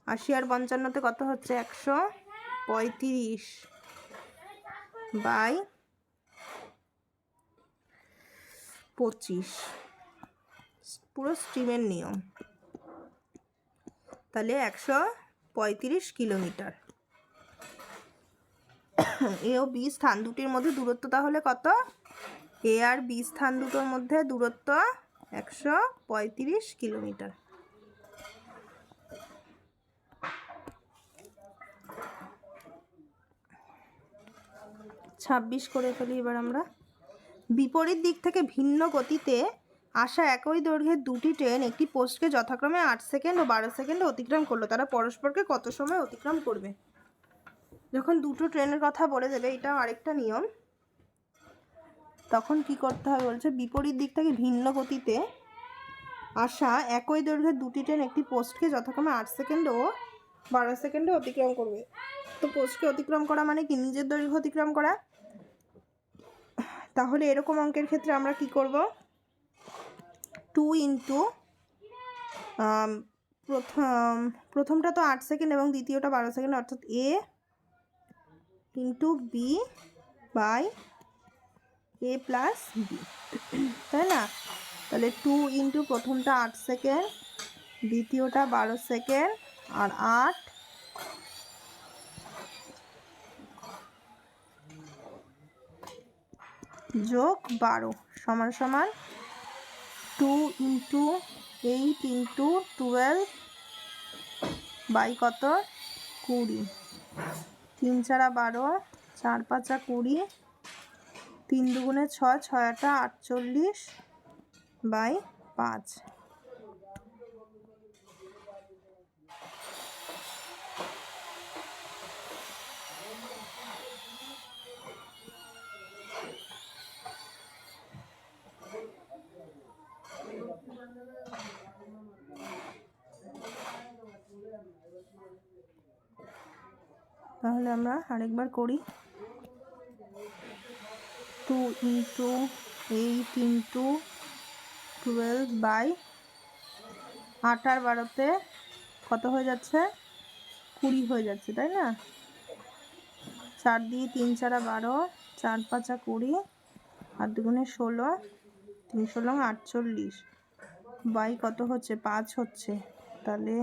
Speaker 1: 80 আর 55তে কত হচ্ছে 135 বাই 25, পুরো স্ট্রিমের নিয়ম। তাহলে 135 কিলোমিটার। এ ও বি স্থান দুটির মধ্যে দূরত্ব তাহলে কত, এ আর বি স্থান দুটোর মধ্যে দূরত্ব 135 কিলোমিটার। ছাব্বিশ করে ফেলি এবার আমরা। বিপরীত দিক থেকে ভিন্ন গতিতে আসা একই দৈর্ঘ্যের দুটি ট্রেন একটি পোস্টকে যথাক্রমে 8 সেকেন্ড ও 12 সেকেন্ডে অতিক্রম করলো, তারা পরস্পরকে কত সময় অতিক্রম করবে? যখন দুটো ট্রেনের কথা বলে দেবে, এটা আরেকটা নিয়ম, তখন কি করতে হবে বলছে, বিপরীত দিক থেকে ভিন্ন গতিতে আসা একই দৈর্ঘ্যের দুটি ট্রেন একটি পোস্টকে যথাক্রমে 8 সেকেন্ড ও 12 সেকেন্ডে অতিক্রম করবে। তো পোস্টকে অতিক্রম করা মানে কি, নিজের দৈর্ঘ্য অতিক্রম করা। তাহলে এরকম অঙ্কের ক্ষেত্রে আমরা কি করব, 2 ইন্টু প্রথমটা তো 8 সেকেন্ড এবং দ্বিতীয়টা 12 সেকেন্ড, অর্থাৎ a into b by a plus b, তাই না? তাহলে 2 ইন্টু প্রথমটা 8 সেকেন্ড, দ্বিতীয়টা 12 সেকেন্ড, আর 8 যোগ 12 সমান সমান 2 ইন্টু 8 ইন্টু 12 বাই কত 20, 3 4 12, 4 5 20, 3 দুগুণে 6, 6 8 48 বাই 5। তাহলে আমরা আরেকবার করি, 2 ইন্টু 8 ইন্টু 12 বাই 8 আর 12তে কত হয়ে যাচ্ছে 20 হয়ে যাচ্ছে, তাই না? 4 দিয়ে 3 4 12, 4 5 20, আর দুগুণে 16, 3 16 48 বাই কত হচ্ছে 5 হচ্ছে। তাহলে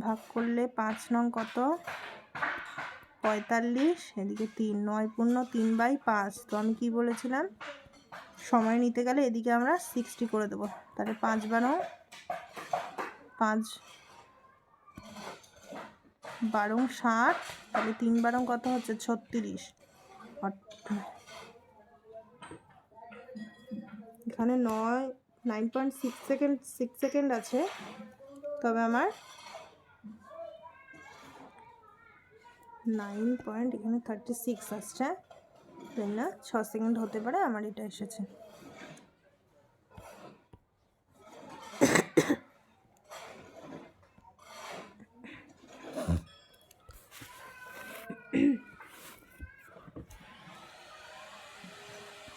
Speaker 1: ভাগ করলে 5 নং কত 45, এদিকে 3, 9 পূর্ণ 3/5। তো আমি কি বলেছিলাম, সময় নিতে গেলে এদিকে আমরা 60 করে দেবো। তাহলে 5 12 5 12 60, তাহলে 3 12 কত হচ্ছে 36। এখানে 9.6 সেকেন্ড 6 সেকেন্ড আছে, তবে আমার 9 এখানে 36 আসছে, তাই না? 6 সেকেন্ড হতে পারে আমার এটা এসেছে।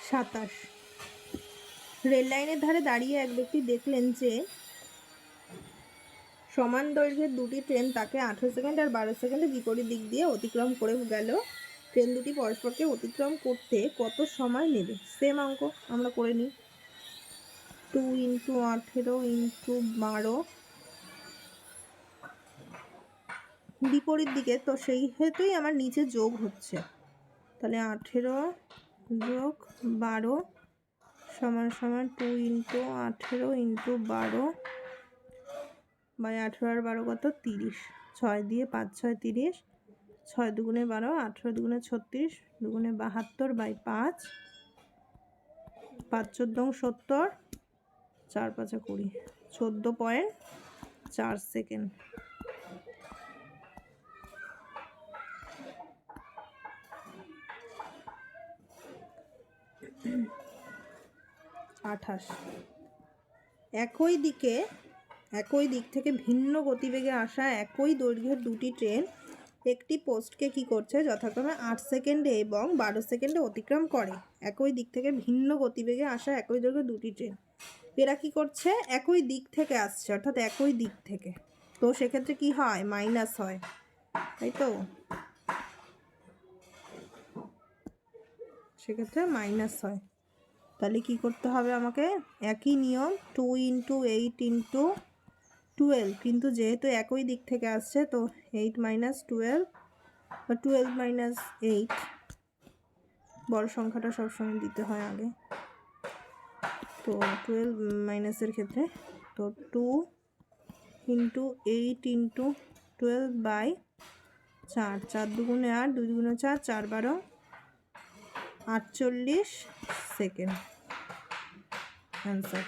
Speaker 1: সাতাশ, রেল লাইনের ধারে দাঁড়িয়ে এক ব্যক্তি দেখলেন যে সমান দৈর্ঘ্যের দুটি ট্রেন তাকে 18 সেকেন্ড আর 12 সেকেন্ডে বিপরীত দিক দিয়ে অতিক্রম করে গেল। ট্রেন দুটি পরস্পরকে অতিক্রম করতে কত সময় নেবে? সেম অঙ্ক আমরা করে নিই। 2 × 18 × 12 বিপরীত দিকে, তো সেই হেতুই আমার নিচে যোগ হচ্ছে। তাহলে 18 যোগ 12 সমান সমান 2 × 18 × 12 বাই 18 আর 12 কত 30। 6 দিয়ে 5 6 30, 6 দুগুণে 12, 18 দুগুণে 36, দুগুণে 72 বাই 5, 5 14 70, 4 5 20, 14.4 সেকেন্ড। আঠাশ, একই দিক থেকে ভিন্ন গতিবেগে আসা একই দৈর্ঘ্যের দুটি ট্রেন একটি পোস্টকে কি করছে, যথাক্রমে 8 সেকেন্ডে এবং 12 সেকেন্ডে অতিক্রম করে। একই দিক থেকে ভিন্ন গতিবেগে আসা একই দৈর্ঘ্যের দুটি ট্রেন, এরা কি করছে, একই দিক থেকে আসছে, অর্থাৎ একই দিক থেকে। তো সেক্ষেত্রে কি হয়, মাইনাস হয়, তাই তো? সেক্ষেত্রে মাইনাস হয়। তাহলে কি করতে হবে আমাকে, একই নিয়ম 2 × 8 × 12, কিন্তু যেহেতু একই দিক থেকে আসছে তো 8 - 12 বা 12 - 8, বড় সংখ্যাটা সবসময় দিতে হয় আগে। তো 12 মাইনাসের ক্ষেত্রে তো 2 × 8 × 12/4, 4 দুগুণে 8, 2 দুগুণে 4, 4 12, 48 সেকেন্ড অ্যান্সার।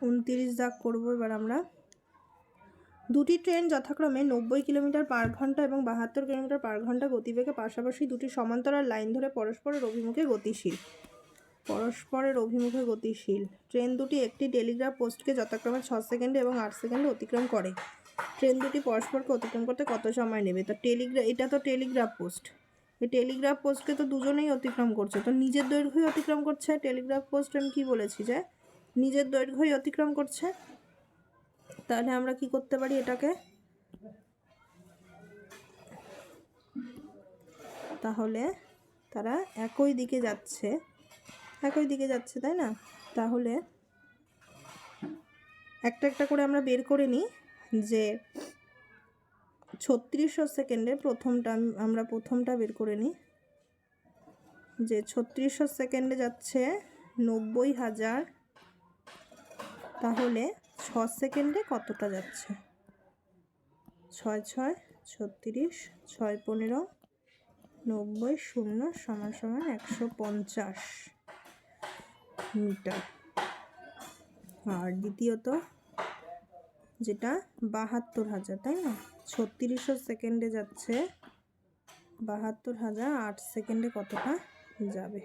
Speaker 1: উনত্রিশ দাগ করবো এবার আমরা। দুটি ট্রেন যথাক্রমে 90 কিলোমিটার পার ঘন্টা এবং 72 কিলোমিটার পার ঘন্টা গতিবেগে পাশাপাশি দুটি সমান্তরাল লাইন ধরে পরস্পরের অভিমুখে গতিশীল। ট্রেন দুটি একটি টেলিগ্রাফ পোস্টকে যথাক্রমে 6 সেকেন্ডে এবং 8 সেকেন্ডে অতিক্রম করে। ট্রেন দুটি পরস্পরকে অতিক্রম করতে কত সময় নেবে? তো এটা তো টেলিগ্রাফ পোস্ট, এই টেলিগ্রাফ পোস্টকে তো দুজনেই অতিক্রম করছে, তো নিজের দৈর্ঘ্যই অতিক্রম করছে। টেলিগ্রাফ পোস্ট আমি কি বলেছি, যে নিজের দৈর্ঘ্যই অতিক্রম করছে। তাহলে আমরা কি করতে পারি, এটাকে তাহলে তারা একই দিকে যাচ্ছে, তাই না? তাহলে একটা একটা করে আমরা বের করে নিই, যে 3600 সেকেন্ডে প্রথমটা বের করে নিই, যে 3600 সেকেন্ডে যাচ্ছে 90,000, তাহলে 6 সেকেন্ডে কতটা যাচ্ছে? 6 6 36, 6 15, 90 0 = 150 মিটার। আর দ্বিতীয়ত যেটা 72,000, তাই না? 3600 সেকেন্ডে যাচ্ছে 72,000, 8 সেকেন্ডে কতটা যাবে?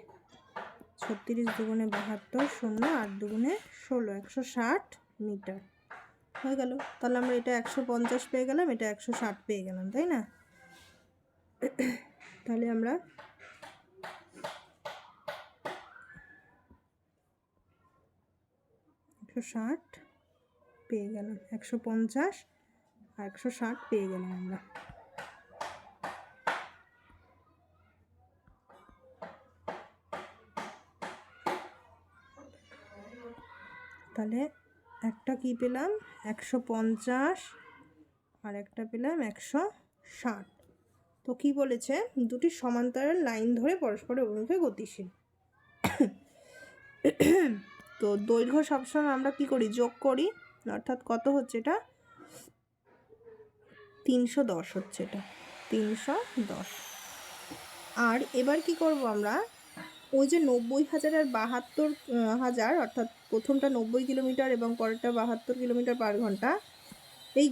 Speaker 1: 36 দুগুণে 72, 0 8 দুগুণে 16, 160 মিটার হয়ে গেল। তাহলে আমরা এটা 150 পেয়ে গেলাম, এটা 160 পেয়ে গেলাম, তাই না? তাহলে আমরা ষাট পেয়ে গেলাম, 150 আর 160 পেয়ে গেলাম আমরা। তাহলে একটা কি পেলাম 150 আর একটা পেলাম 160। তো কি বলেছে, দুটি সমান্তরাল লাইন ধরে পরস্পরের অভিমুখে গতিশীল। তো দৈর্ঘ্য সবসময় আমরা কি করি, যোগ করি, অর্থাৎ কত হচ্ছে এটা 310 হচ্ছে, এটা 310। আর এবার কি করব আমরা, ওই যে 90,000 আর 72,000, অর্থাৎ প্রথমটা 90 কিলোমিটার এবং পরেরটা 72 কিলোমিটার পার ঘন্টা, এই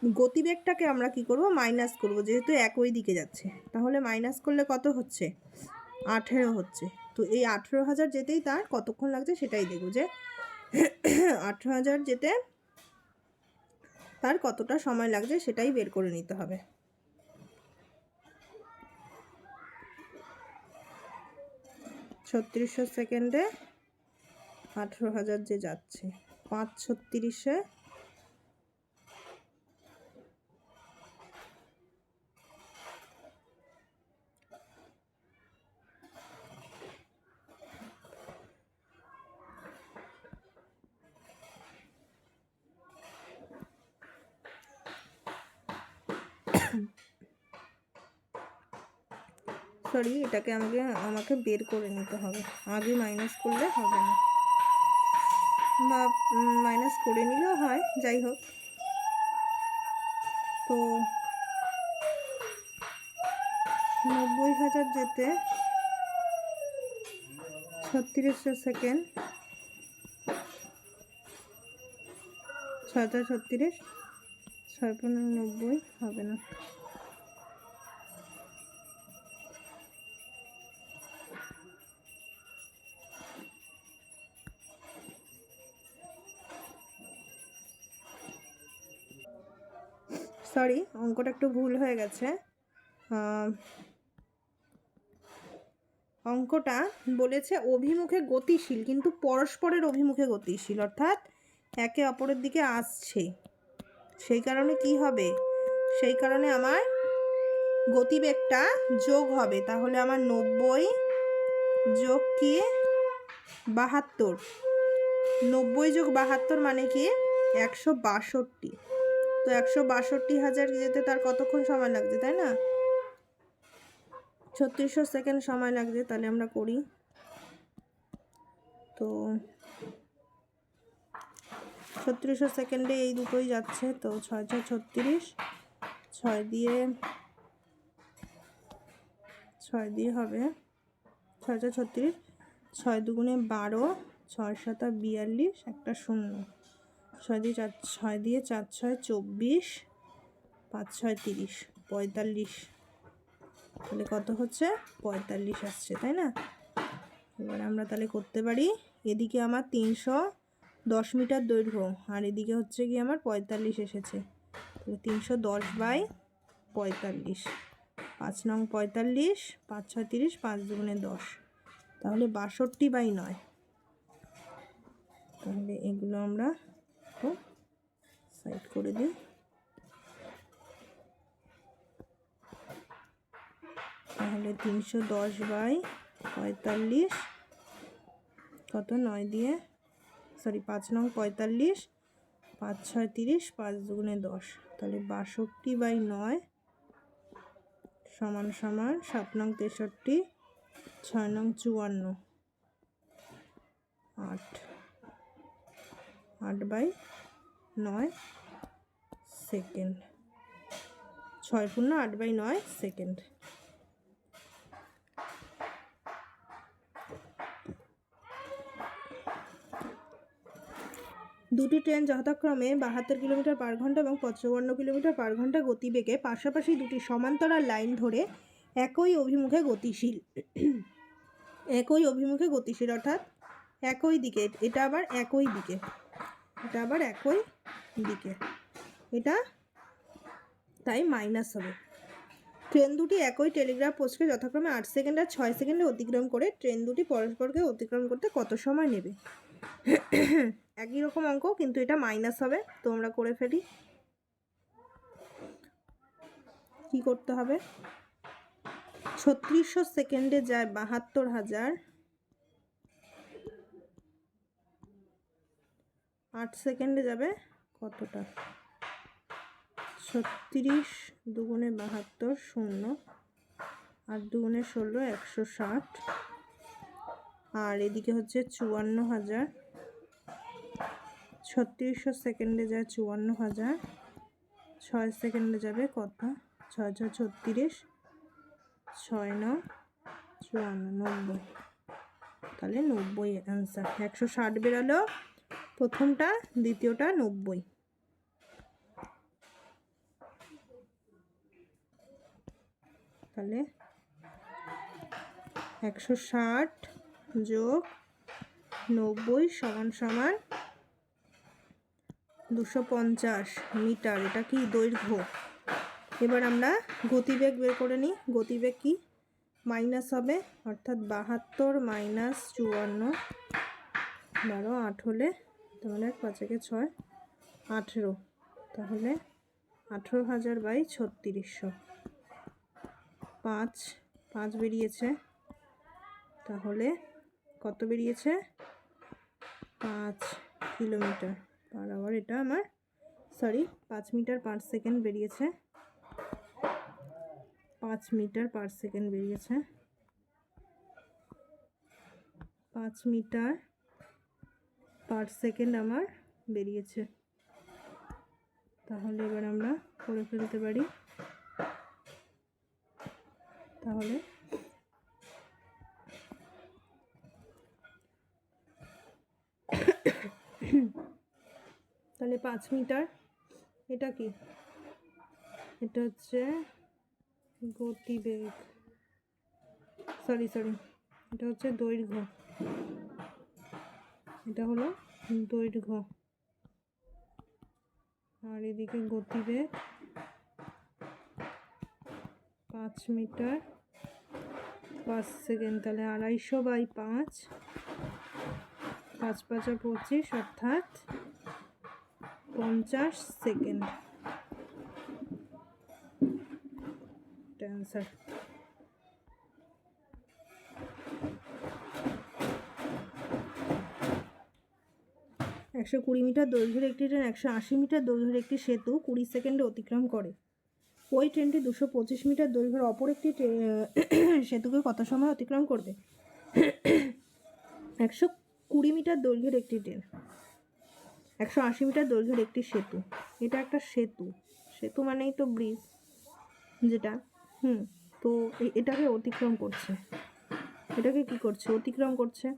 Speaker 1: গতিবেগটাকে আমরা কি করব, মাইনাস করব, যেহেতু একই দিকে যাচ্ছে। তাহলে মাইনাস করলে কত হচ্ছে, 18 হচ্ছে। তো এই 18,000 যেতেই তার কতক্ষণ লাগছে সেটাই দেখব, যে 18,000 যেতে তার কতটা সময় লাগছে সেটাই বের করে নিতে হবে। ছত্রিশশো সেকেন্ডে 18,000 যে যাচ্ছে, 5/36 সরি, এটাকে আমাকে বের করে নিতে হবে, আগে মাইনাস করলে হবে না, বা মাইনাস করে নিলেও হয়, যাই হোক। তো 90,000 যেতে 3600 সেকেন্ড, 6/36, 6×90 হবে না। সরি, অঙ্কটা একটু ভুল হয়ে গেছে। অঙ্কটা বলেছে অভিমুখে গতিশীল, কিন্তু পরস্পরের অভিমুখে গতিশীল, অর্থাৎ একে অপরের দিকে আসছে। সেই কারণে কি হবে, সেই কারণে আমার গতিবেগটা যোগ হবে। তাহলে আমার 90 যোগ কি 72, 90 যোগ 72 মানে কি 162। তো 162,000 যেতে তার কতক্ষণ সময় লাগছে, তাই না, 3600 সেকেন্ড সময় লাগছে। তাহলে আমরা করি, তো 3600 সেকেন্ডে এই দুটোই যাচ্ছে, তো 6×36, 6 দিয়ে হবে 6×36, 6 দুগুণে 12, 6×7 42, একটা 0, 6 দিয়ে 4, 6 দিয়ে 4 6 24, 5 6 30, 45। তাহলে কত হচ্ছে, 45 আসছে, তাই না। এবার আমরা তাহলে করতে পারি, এদিকে আমার 310 মিটার দৈর্ঘ্য, আর এদিকে হচ্ছে কি আমার 45 এসেছে। তাহলে 310/45, 5 নং 45, 5 6 30, 5 দুগুণে 10, তাহলে 62/9। তাহলে এগুলো আমরা সাইড করে দিই। তাহলে 310/45 কত, 9 দিয়ে, সরি 5 নং 45, 5 6 30, 5 দুগুণে 10, তাহলে 62/9 সমান সমান 7 নং 63, 6 নং 54, 8/9 সেকেন্ড, 6×8/9 সেকেন্ড। দুটি ট্রেন যথাক্রমে 72 কিলোমিটার পার ঘন্টা এবং 55 কিলোমিটার পার ঘন্টা গতিবেগে পাশাপাশি দুটি সমান্তরাল লাইন ধরে একই অভিমুখে গতিশীল। একই অভিমুখে গতিশীল অর্থাৎ একই দিকে, এটা আবার একই দিকে, এটা আবার একই দিকে, এটা তাই মাইনাস হবে। ট্রেন দুটি একই টেলিগ্রাফ পোস্টকে যথাক্রমে 8 সেকেন্ড আর 6 সেকেন্ডে অতিক্রম করে, ট্রেন দুটি পরস্পরকে অতিক্রম করতে কত সময় নেবে। একই রকম অঙ্ক, কিন্তু এটা মাইনাস হবে। তো আমরা করে ফেলি, কি করতে হবে, 3600 সেকেন্ডে যায় 72,000, 8 সেকেন্ডে যাবে কতটা? 36 দুগুণে 72 শূন্য, 8 দুগুণে 16 160, আর এদিকে হচ্ছে 54,000। 3600 সেকেন্ডে যায় 54,000, 6 সেকেন্ডে যাবে কত? 6 6 36, 6 9 54, 90। তাহলে 90 অ্যান্সার। 160 বেরালো প্রথমটা, দ্বিতীয়টা 90। তাহলে 160 যোগ 90 সমান সমান 250 মিটার। এটা কি? দৈর্ঘ্য। এবার আমরা গতিবেগ বের করে নিই। গতিবেগ কি? মাইনাস হবে, অর্থাৎ 72 মাইনাস 54, 12 8 হলে, তাহলে 5 একে 6 18, তাহলে 18,000 বাই 3600, 5 5 বেরিয়েছে। তাহলে কত বেরিয়েছে? 5 কিলোমিটার পার আওয়ার। এটা আমার 5 মিটার পার সেকেন্ড বেরিয়েছে। 5 মিটার পার সেকেন্ড বেরিয়েছে। 5 মিটার পার সেকেন্ড আমার বেরিয়েছে। তাহলে এবার আমরা করে ফেলতে পারি। তাহলে তাহলে 5 মিটার, এটা কি? এটা হচ্ছে গতিবেগ, সরি এটা হচ্ছে দৈর্ঘ্য। এটা হলো দৈর্ঘ্য, আর এদিকে গতিবেগ 5 মিটার পার সেকেন্ড। তাহলে 250 বাই 5, 5 5 25, অর্থাৎ 50 সেকেন্ড। অ্যান্সার। একশো 20 মিটার দৈর্ঘ্যের একটি ট্রেন 180 মিটার দৈর্ঘ্যের একটি সেতু 20 সেকেন্ডে অতিক্রম করে। ওই ট্রেনটি 225 মিটার দৈর্ঘ্যের অপর একটি সেতুকে কত সময় অতিক্রম করবে? 120 মিটার দৈর্ঘ্যের একটি ট্রেন, 180 মিটার দৈর্ঘ্যের একটি সেতু। এটা একটা সেতু, সেতু মানেই তো ব্রিজ, যেটা তো এটাকে অতিক্রম করছে। এটাকে কি করছে? অতিক্রম করছে,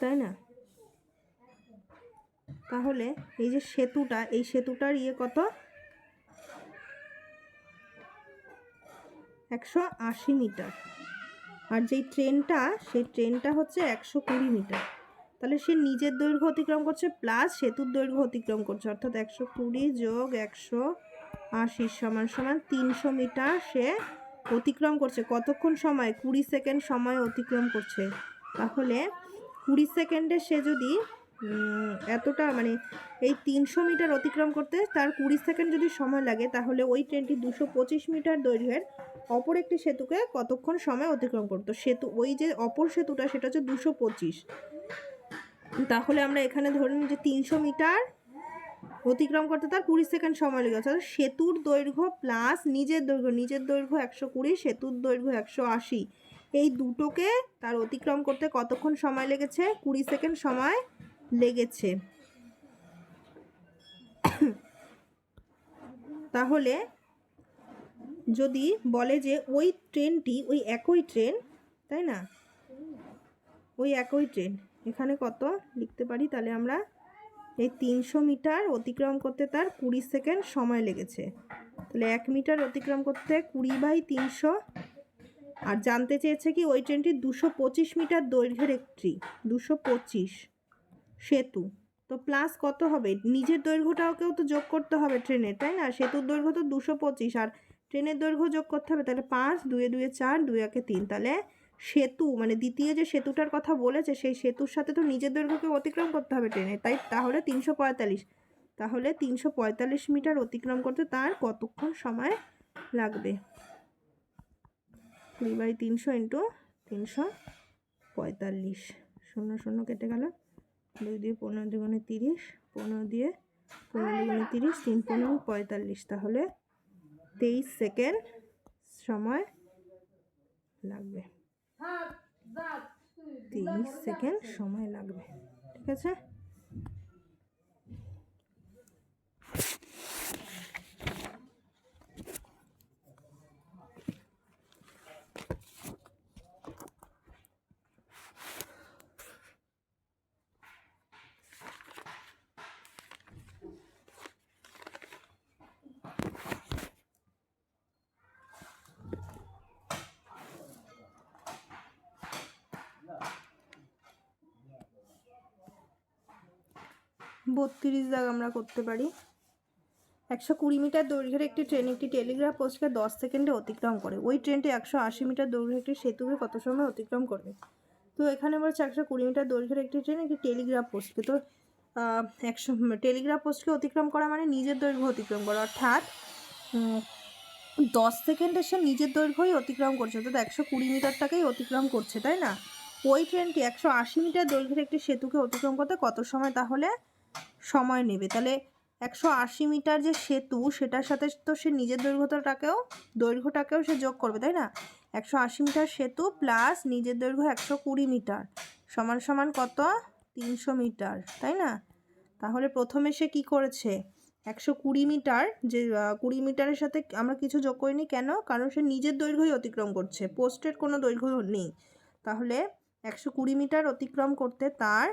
Speaker 1: তাই না? তাহলে এই যে সেতুটা, এই সেতুটার কত? 180 মিটার, আর যেই ট্রেনটা, সেই ট্রেনটা হচ্ছে 120 মিটার। তাহলে সে নিজের দৈর্ঘ্য অতিক্রম করছে প্লাস সেতুর দৈর্ঘ্য অতিক্রম করছে, অর্থাৎ 120 যোগ 180 সমান সমান 300 মিটার সে অতিক্রম করছে। কতক্ষণ সময়? 20 সেকেন্ড সময় অতিক্রম করছে। তাহলে 20 সেকেন্ডে সে যদি এতটা, মানে এই 300 মিটার অতিক্রম করতে তার 20 সেকেন্ড যদি সময় লাগে, তাহলে ওই ট্রেনটি 225 মিটার দৈর্ঘ্যের অপর একটি সেতুকে কতক্ষণ সময় অতিক্রম করতো? সেতু, ওই যে অপর সেতুটা, সেটা হচ্ছে 225। তাহলে আমরা এখানে ধরে নিই যে 300 মিটার অতিক্রম করতে তার 20 সেকেন্ড সময় লেগে গেছে। সেতুর দৈর্ঘ্য প্লাস নিজের দৈর্ঘ্য, নিজের দৈর্ঘ্য 120, সেতুর দৈর্ঘ্য 180, এই দুটোকে তার অতিক্রম করতে কতক্ষণ সময় লেগেছে? 20 সেকেন্ড সময় লেগেছে। তাহলে যদি বলে যে ওই ট্রেনটি, ওই একই ট্রেন, তাই না, ওই একই ট্রেন, এখানে কত লিখতে পারি? তাহলে আমরা এই 300 মিটার অতিক্রম করতে তার 20 সেকেন্ড সময় লেগেছে। তাহলে 1 মিটার অতিক্রম করতে 20 বাই 300, আর জানতে চেয়েছে কি ওই ট্রেনটি 225 মিটার দৈর্ঘ্যের একটি 225 সেতু। তো প্লাস কত হবে? নিজের দৈর্ঘ্যটাকেও তো যোগ করতে হবে ট্রেনের, তাই না? সেতুর দৈর্ঘ্য তো 225, আর ট্রেনের দৈর্ঘ্য যোগ করতে হবে। তাহলে 5 2 2 4 2 1 3। তাহলে সেতু, মানে দ্বিতীয় যে সেতুটার কথা বলেছে, সেই সেতুর সাথে তো নিজের দৈর্ঘ্যকে অতিক্রম করতে হবে ট্রেনের, তাই তাহলে 345। তাহলে 345 মিটার অতিক্রম করতে তার কতক্ষণ সময় লাগবে? 20/300 × 345 শূন্য শূন্য কেটে গেল, 2 দিয়ে 15 দুগুণে 30, 15 দিয়ে 15 দুগুণে 30, 3 15 45, তাহলে 23 সেকেন্ড সময় লাগবে। 23 সেকেন্ড সময় লাগবে, ঠিক আছে। বত্রিশ দাগ আমরা করতে পারি। 120 মিটার দৈর্ঘ্যের একটি ট্রেন একটি টেলিগ্রাফ পোস্টকে 10 সেকেন্ডে অতিক্রম করে। ওই ট্রেনটি 180 মিটার দৈর্ঘ্যের একটি সেতুকে কত সময় অতিক্রম করবে? তো এখানে বলছে 120 মিটার দৈর্ঘ্যের একটি ট্রেন একটি টেলিগ্রাফ পোস্টকে, তো 100 টেলিগ্রাফ পোস্টকে অতিক্রম করা মানে নিজের দৈর্ঘ্য অতিক্রম করা, অর্থাৎ 10 সেকেন্ডে সে নিজের দৈর্ঘ্যই অতিক্রম করছে, অর্থাৎ 120 মিটারটাকেই অতিক্রম করছে, তাই না? ওই ট্রেনটি 180 মিটার দৈর্ঘ্যের একটি সেতুকে অতিক্রম করতে কত সময় তাহলে সময় নেবে? তাহলে 180 মিটার যে সেতু, সেটার সাথে তো সে নিজের দৈর্ঘ্যটাকেও সে যোগ করবে, তাই না? 180 মিটার সেতু প্লাস নিজের দৈর্ঘ্য 120 মিটার সমান সমান কত? 300 মিটার, তাই না? তাহলে প্রথমে সে কি করেছে? 120 মিটার, যে 20 মিটারের সাথে আমরা কিছু যোগ করিনি, কেন? কারণ সে নিজের দৈর্ঘ্যই অতিক্রম করছে, পোস্টের কোনো দৈর্ঘ্য নেই। তাহলে 120 মিটার অতিক্রম করতে তার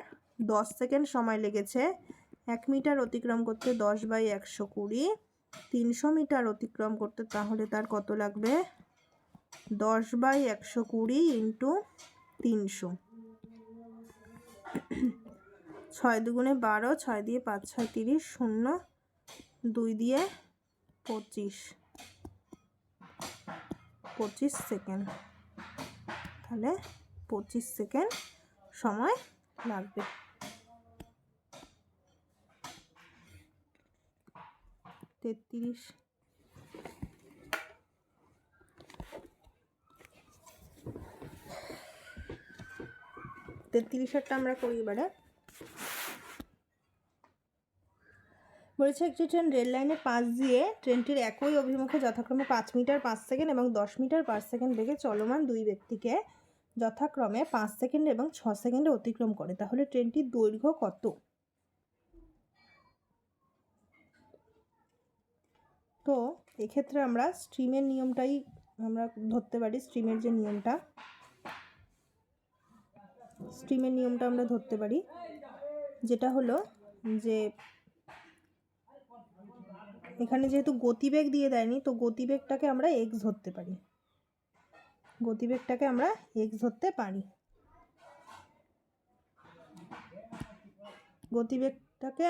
Speaker 1: 10 সেকেন্ড সময় লেগেছে। 1 মিটার অতিক্রম করতে 10/120, 300 মিটার অতিক্রম করতে তাহলে তার কত লাগবে? 10/120 ইন্টু 300, 6 দুগুণে 12, 6 দিয়ে 5 6 30, 0 2 দিয়ে 25 সেকেন্ড, তাহলে 25 সেকেন্ড সময় লাগবে। 33 33টা আমরা করি এবারে। বলেছে একটি ট্রেন রেল লাইনের পাশ দিয়ে ট্রেনটির একই অভিমুখে যথাক্রমে 5 মিটার 5 সেকেন্ড এবং 10 মিটার পার সেকেন্ড বেগে চলমান দুই ব্যক্তিকে যথাক্রমে 5 সেকেন্ড এবং 6 সেকেন্ডে অতিক্রম করে, তাহলে ট্রেনটির দৈর্ঘ্য কত? তো এক্ষেত্রে আমরা স্ট্রিমের নিয়মটাই আমরা ধরতে পারি। স্ট্রিমের নিয়মটা আমরা ধরতে পারি, যেটা হলো যে এখানে যেহেতু গতিবেগ দিয়ে দেয়নি, তো গতিবেগটাকে আমরা এক্স ধরতে পারি। গতিবেগটাকে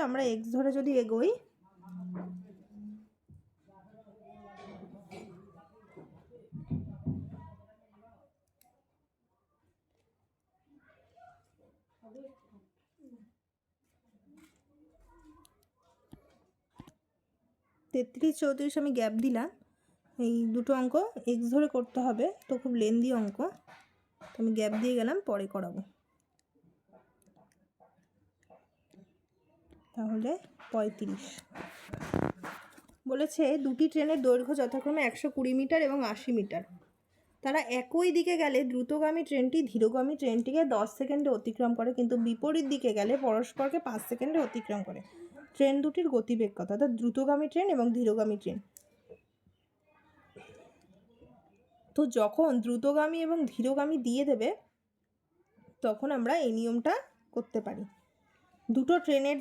Speaker 1: আমরা এক্স ধরে যদি এগোই, তেত্রিশ 34 আমি গ্যাপ দিলাম, এই দুটো অঙ্ক এক্স ধরে করতে হবে, তো খুব লেন্দি অঙ্ক, তো আমি গ্যাপ দিয়ে গেলাম, পরে করাবো। তাহলে 35 বলেছে দুটি ট্রেনের দৈর্ঘ্য যথাক্রমে 120 মিটার এবং 80 মিটার। তারা একই দিকে গেলে দ্রুতগামী ট্রেনটি ধীরগামী ট্রেনটিকে 10 সেকেন্ডে অতিক্রম করে, কিন্তু বিপরীত দিকে গেলে পরস্পরকে 5 সেকেন্ডে অতিক্রম করে। ট্রেন দুটির গতিবেগ কত? অর্থাৎ দ্রুতগামী ট্রেন এবং ধীরগামী ট্রেন। তো যখন দ্রুতগামী এবং ধীরগামী দিয়ে দেবে, তখন আমরা এই নিয়মটা করতে পারি। দুটো ট্রেনের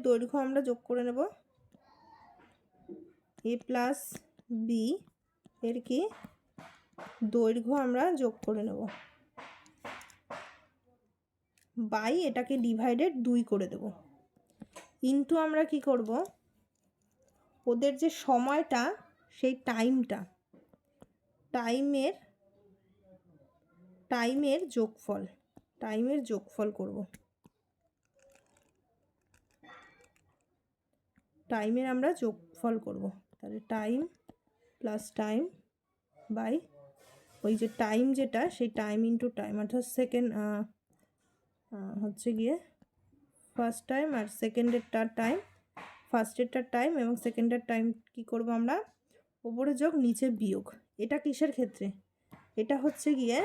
Speaker 1: দৈর্ঘ্য আমরা যোগ করে নেব। এ প্লাস বি এর কি দৈর্ঘ্য আমরা যোগ করে নেব, বাই এটাকে ডিভাইডেড 2 করে দেব, ইন্টু আমরা কি করব? ওদের যে সময়টা, সেই টাইমের যোগফল করব। টাইমের আমরা যোগফল করব, তাহলে টাইম প্লাস টাইম বাই ওই যে টাইম যেটা সেই টাইম ইন্টু টাইম, অর্থাৎ সেকেন্ড হচ্ছে গিয়ে ফার্স্ট টাইম আর সেকেন্ডেরটার টাইম, ফার্স্টেরটার টাইম এবং সেকেন্ডের টাইম কী করবো আমরা, ওপরে যোগ নিচে বিয়োগ। এটা কিসের ক্ষেত্রে? এটা হচ্ছে গিয়ে,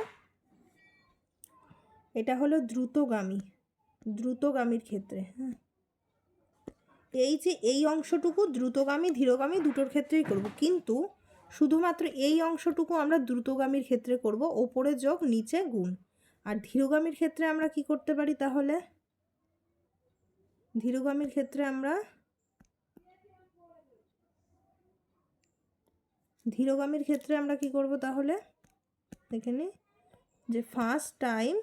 Speaker 1: এটা হলো দ্রুতগামীর ক্ষেত্রে। হ্যাঁ, এই যে এই অংশটুকু দ্রুতগামী ধীরগামী দুটোর ক্ষেত্রেই করব, কিন্তু শুধুমাত্র এই অংশটুকু আমরা দ্রুতগামীর ক্ষেত্রে করব, ওপরে যোগ নিচে গুণ। আর ধীরগামীর ক্ষেত্রে আমরা কি করতে পারি তাহলে? ধীরগামীর ক্ষেত্রে আমরা কি করব তাহলে? দেখে নিই যে first time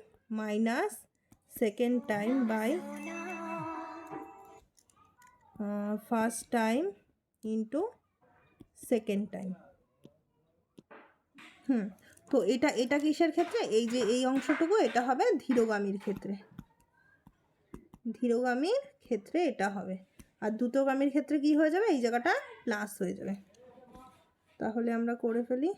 Speaker 1: minus second time by first time into second time. তো এটা কিসের ক্ষেত্রে? এই যে এই অংশটুকু এটা হবে ধীরগামীর ক্ষেত্রে, এটা হবে। আর দ্রুতগামীর ক্ষেত্রে কি হয়ে যাবে? এই জায়গাটা প্লাস হয়ে যাবে। তাহলে আমরা করে ফেলি।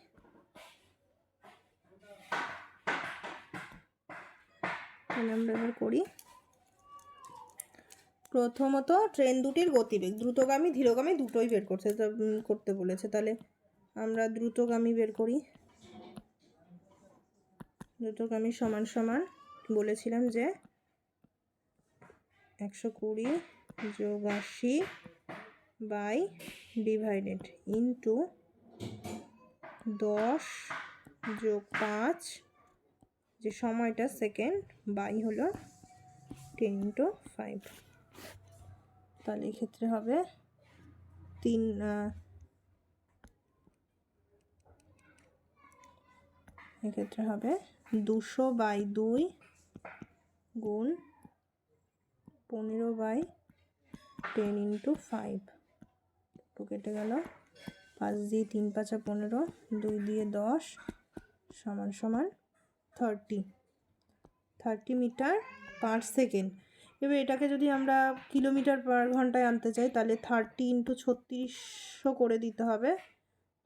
Speaker 1: তাহলে আমরা এবার করি। প্রথমত ট্রেন দুটির গতিবেগ, দ্রুতগামী ধীরগামী দুটোই বের করতে বলেছে। তাহলে আমরা দ্রুতগামী বের করি। দ্রুতগামী সমান সমান বলেছিলাম যে 120 যোগ 80 বাই ডিভাইডেড ইন্টু 10 যোগ 5 যে সময়টা সেকেন্ড বাই হলো 10 ইন্টু 5। তাহলে এক্ষেত্রে হবে এক্ষেত্রে হবে 200/2 গুণ 15/10 ইন্টু 5। তো কেটে গেল, 5 দিয়ে 3 5 15, 2 দিয়ে 10 সমান সমান 30 মিটার পার সেকেন্ড। এবার এটাকে যদি আমরা কিলোমিটার পার ঘন্টায় আনতে চাই তাহলে 30 ইন্টু 3600 করে দিতে হবে।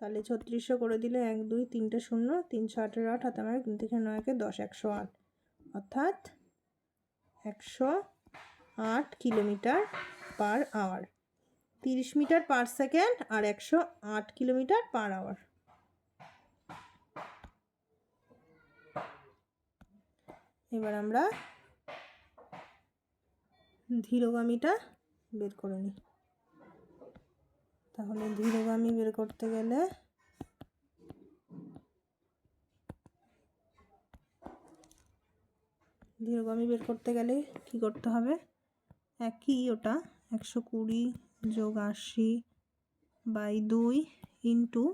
Speaker 1: তাহলে 3600 করে দিলে 1 2 3টে 0, 3 6 8 হাতে আমার 3 থেকে 9 কে 10, 108, অর্থাৎ 108 kilometre per hour. 30 metre per second আর 108 কিলোমিটার পার আওয়ার। এবার আমরা ধীরগামীটা বের করে নিই। তাহলে ধীরগামী বের করতে গেলে কি করতে হবে? একই ওটা 120 যোগ 80 বাই 2 ইন্টু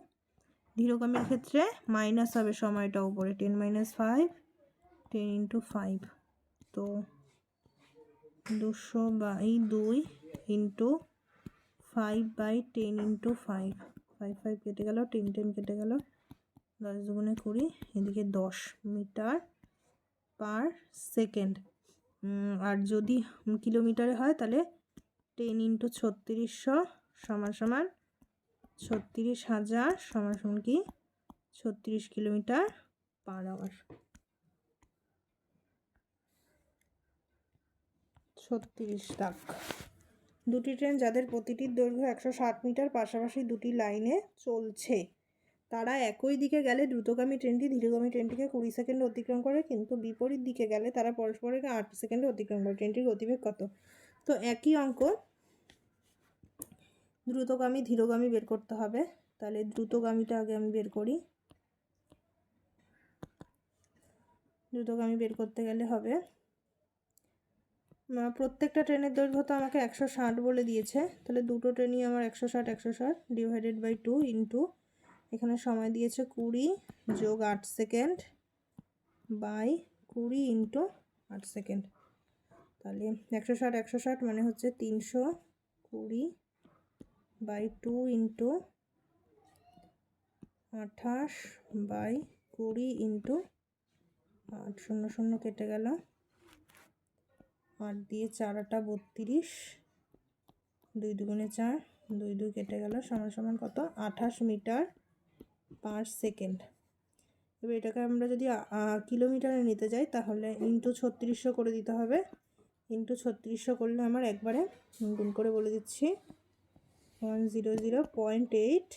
Speaker 1: ধীরগামীর ক্ষেত্রে মাইনাস হবে সময়টা উপরে 10 - 5, 10 ইন্টু 5। তো 200/2 ইন্টু 5/10 ইন্টু 5, 5 5 কেটে গেল, 10 10 কেটে গেল, 10 দুগুণে 20, এদিকে 10 মিটার পার সেকেন্ড। আর যদি কিলোমিটারে হয় তাহলে 10 ইন্টু 3600 সমান সমান 36,000 সমান সমান কি 36 কিলোমিটার পার আওয়ার। 36 দাগ। দুটি ট্রেন যাদের প্রতিটির দৈর্ঘ্য 160 মিটার পাশাপাশি দুটি লাইনে চলছে, তারা একই দিকে গেলে দ্রুতগামী ট্রেনটি ধীরগামী ট্রেনটিকে 20 সেকেন্ডে অতিক্রম করে, কিন্তু বিপরীত দিকে গেলে তারা পরস্পরকে 8 সেকেন্ডে অতিক্রম করে। ট্রেনটির গতিবেগ কত? তো একই অঙ্ক, দ্রুতগামী ধীরগামী বের করতে হবে। তাহলে দ্রুতগামীটা আগে আমি বের করি। দ্রুতগামী বের করতে গেলে হবে, প্রত্যেকটা ট্রেনের দৈর্ঘ্য তো আমাকে 160 বলে দিয়েছে, তাহলে দুটো ট্রেনই আমার 160 ডিভাইডেড বাই 2 ইন্টু এখানে সময় দিয়েছে 20 যোগ 8 সেকেন্ড বাই 20 ইন্টু 8 সেকেন্ড। তাহলে 160 মানে হচ্ছে 320/2 ইন্টু 28/20 ইন্টু 8, 0 0 কেটে গেল, 8 দিয়ে 4 8 32, 2 দুগুণে 4, 2 2 কেটে গেল, সমান সমান কত? 28 মিটার পার সেকেন্ড। এবার এটাকে আমরা যদি কিলোমিটারে নিতে যাই তাহলে ইন্টু 3600 করে দিতে হবে। ইন্টু 3600 করলে আমার একবারে গুণ করে বলে দিচ্ছি 100.8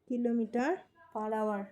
Speaker 1: কিলোমিটার পার আওয়ার।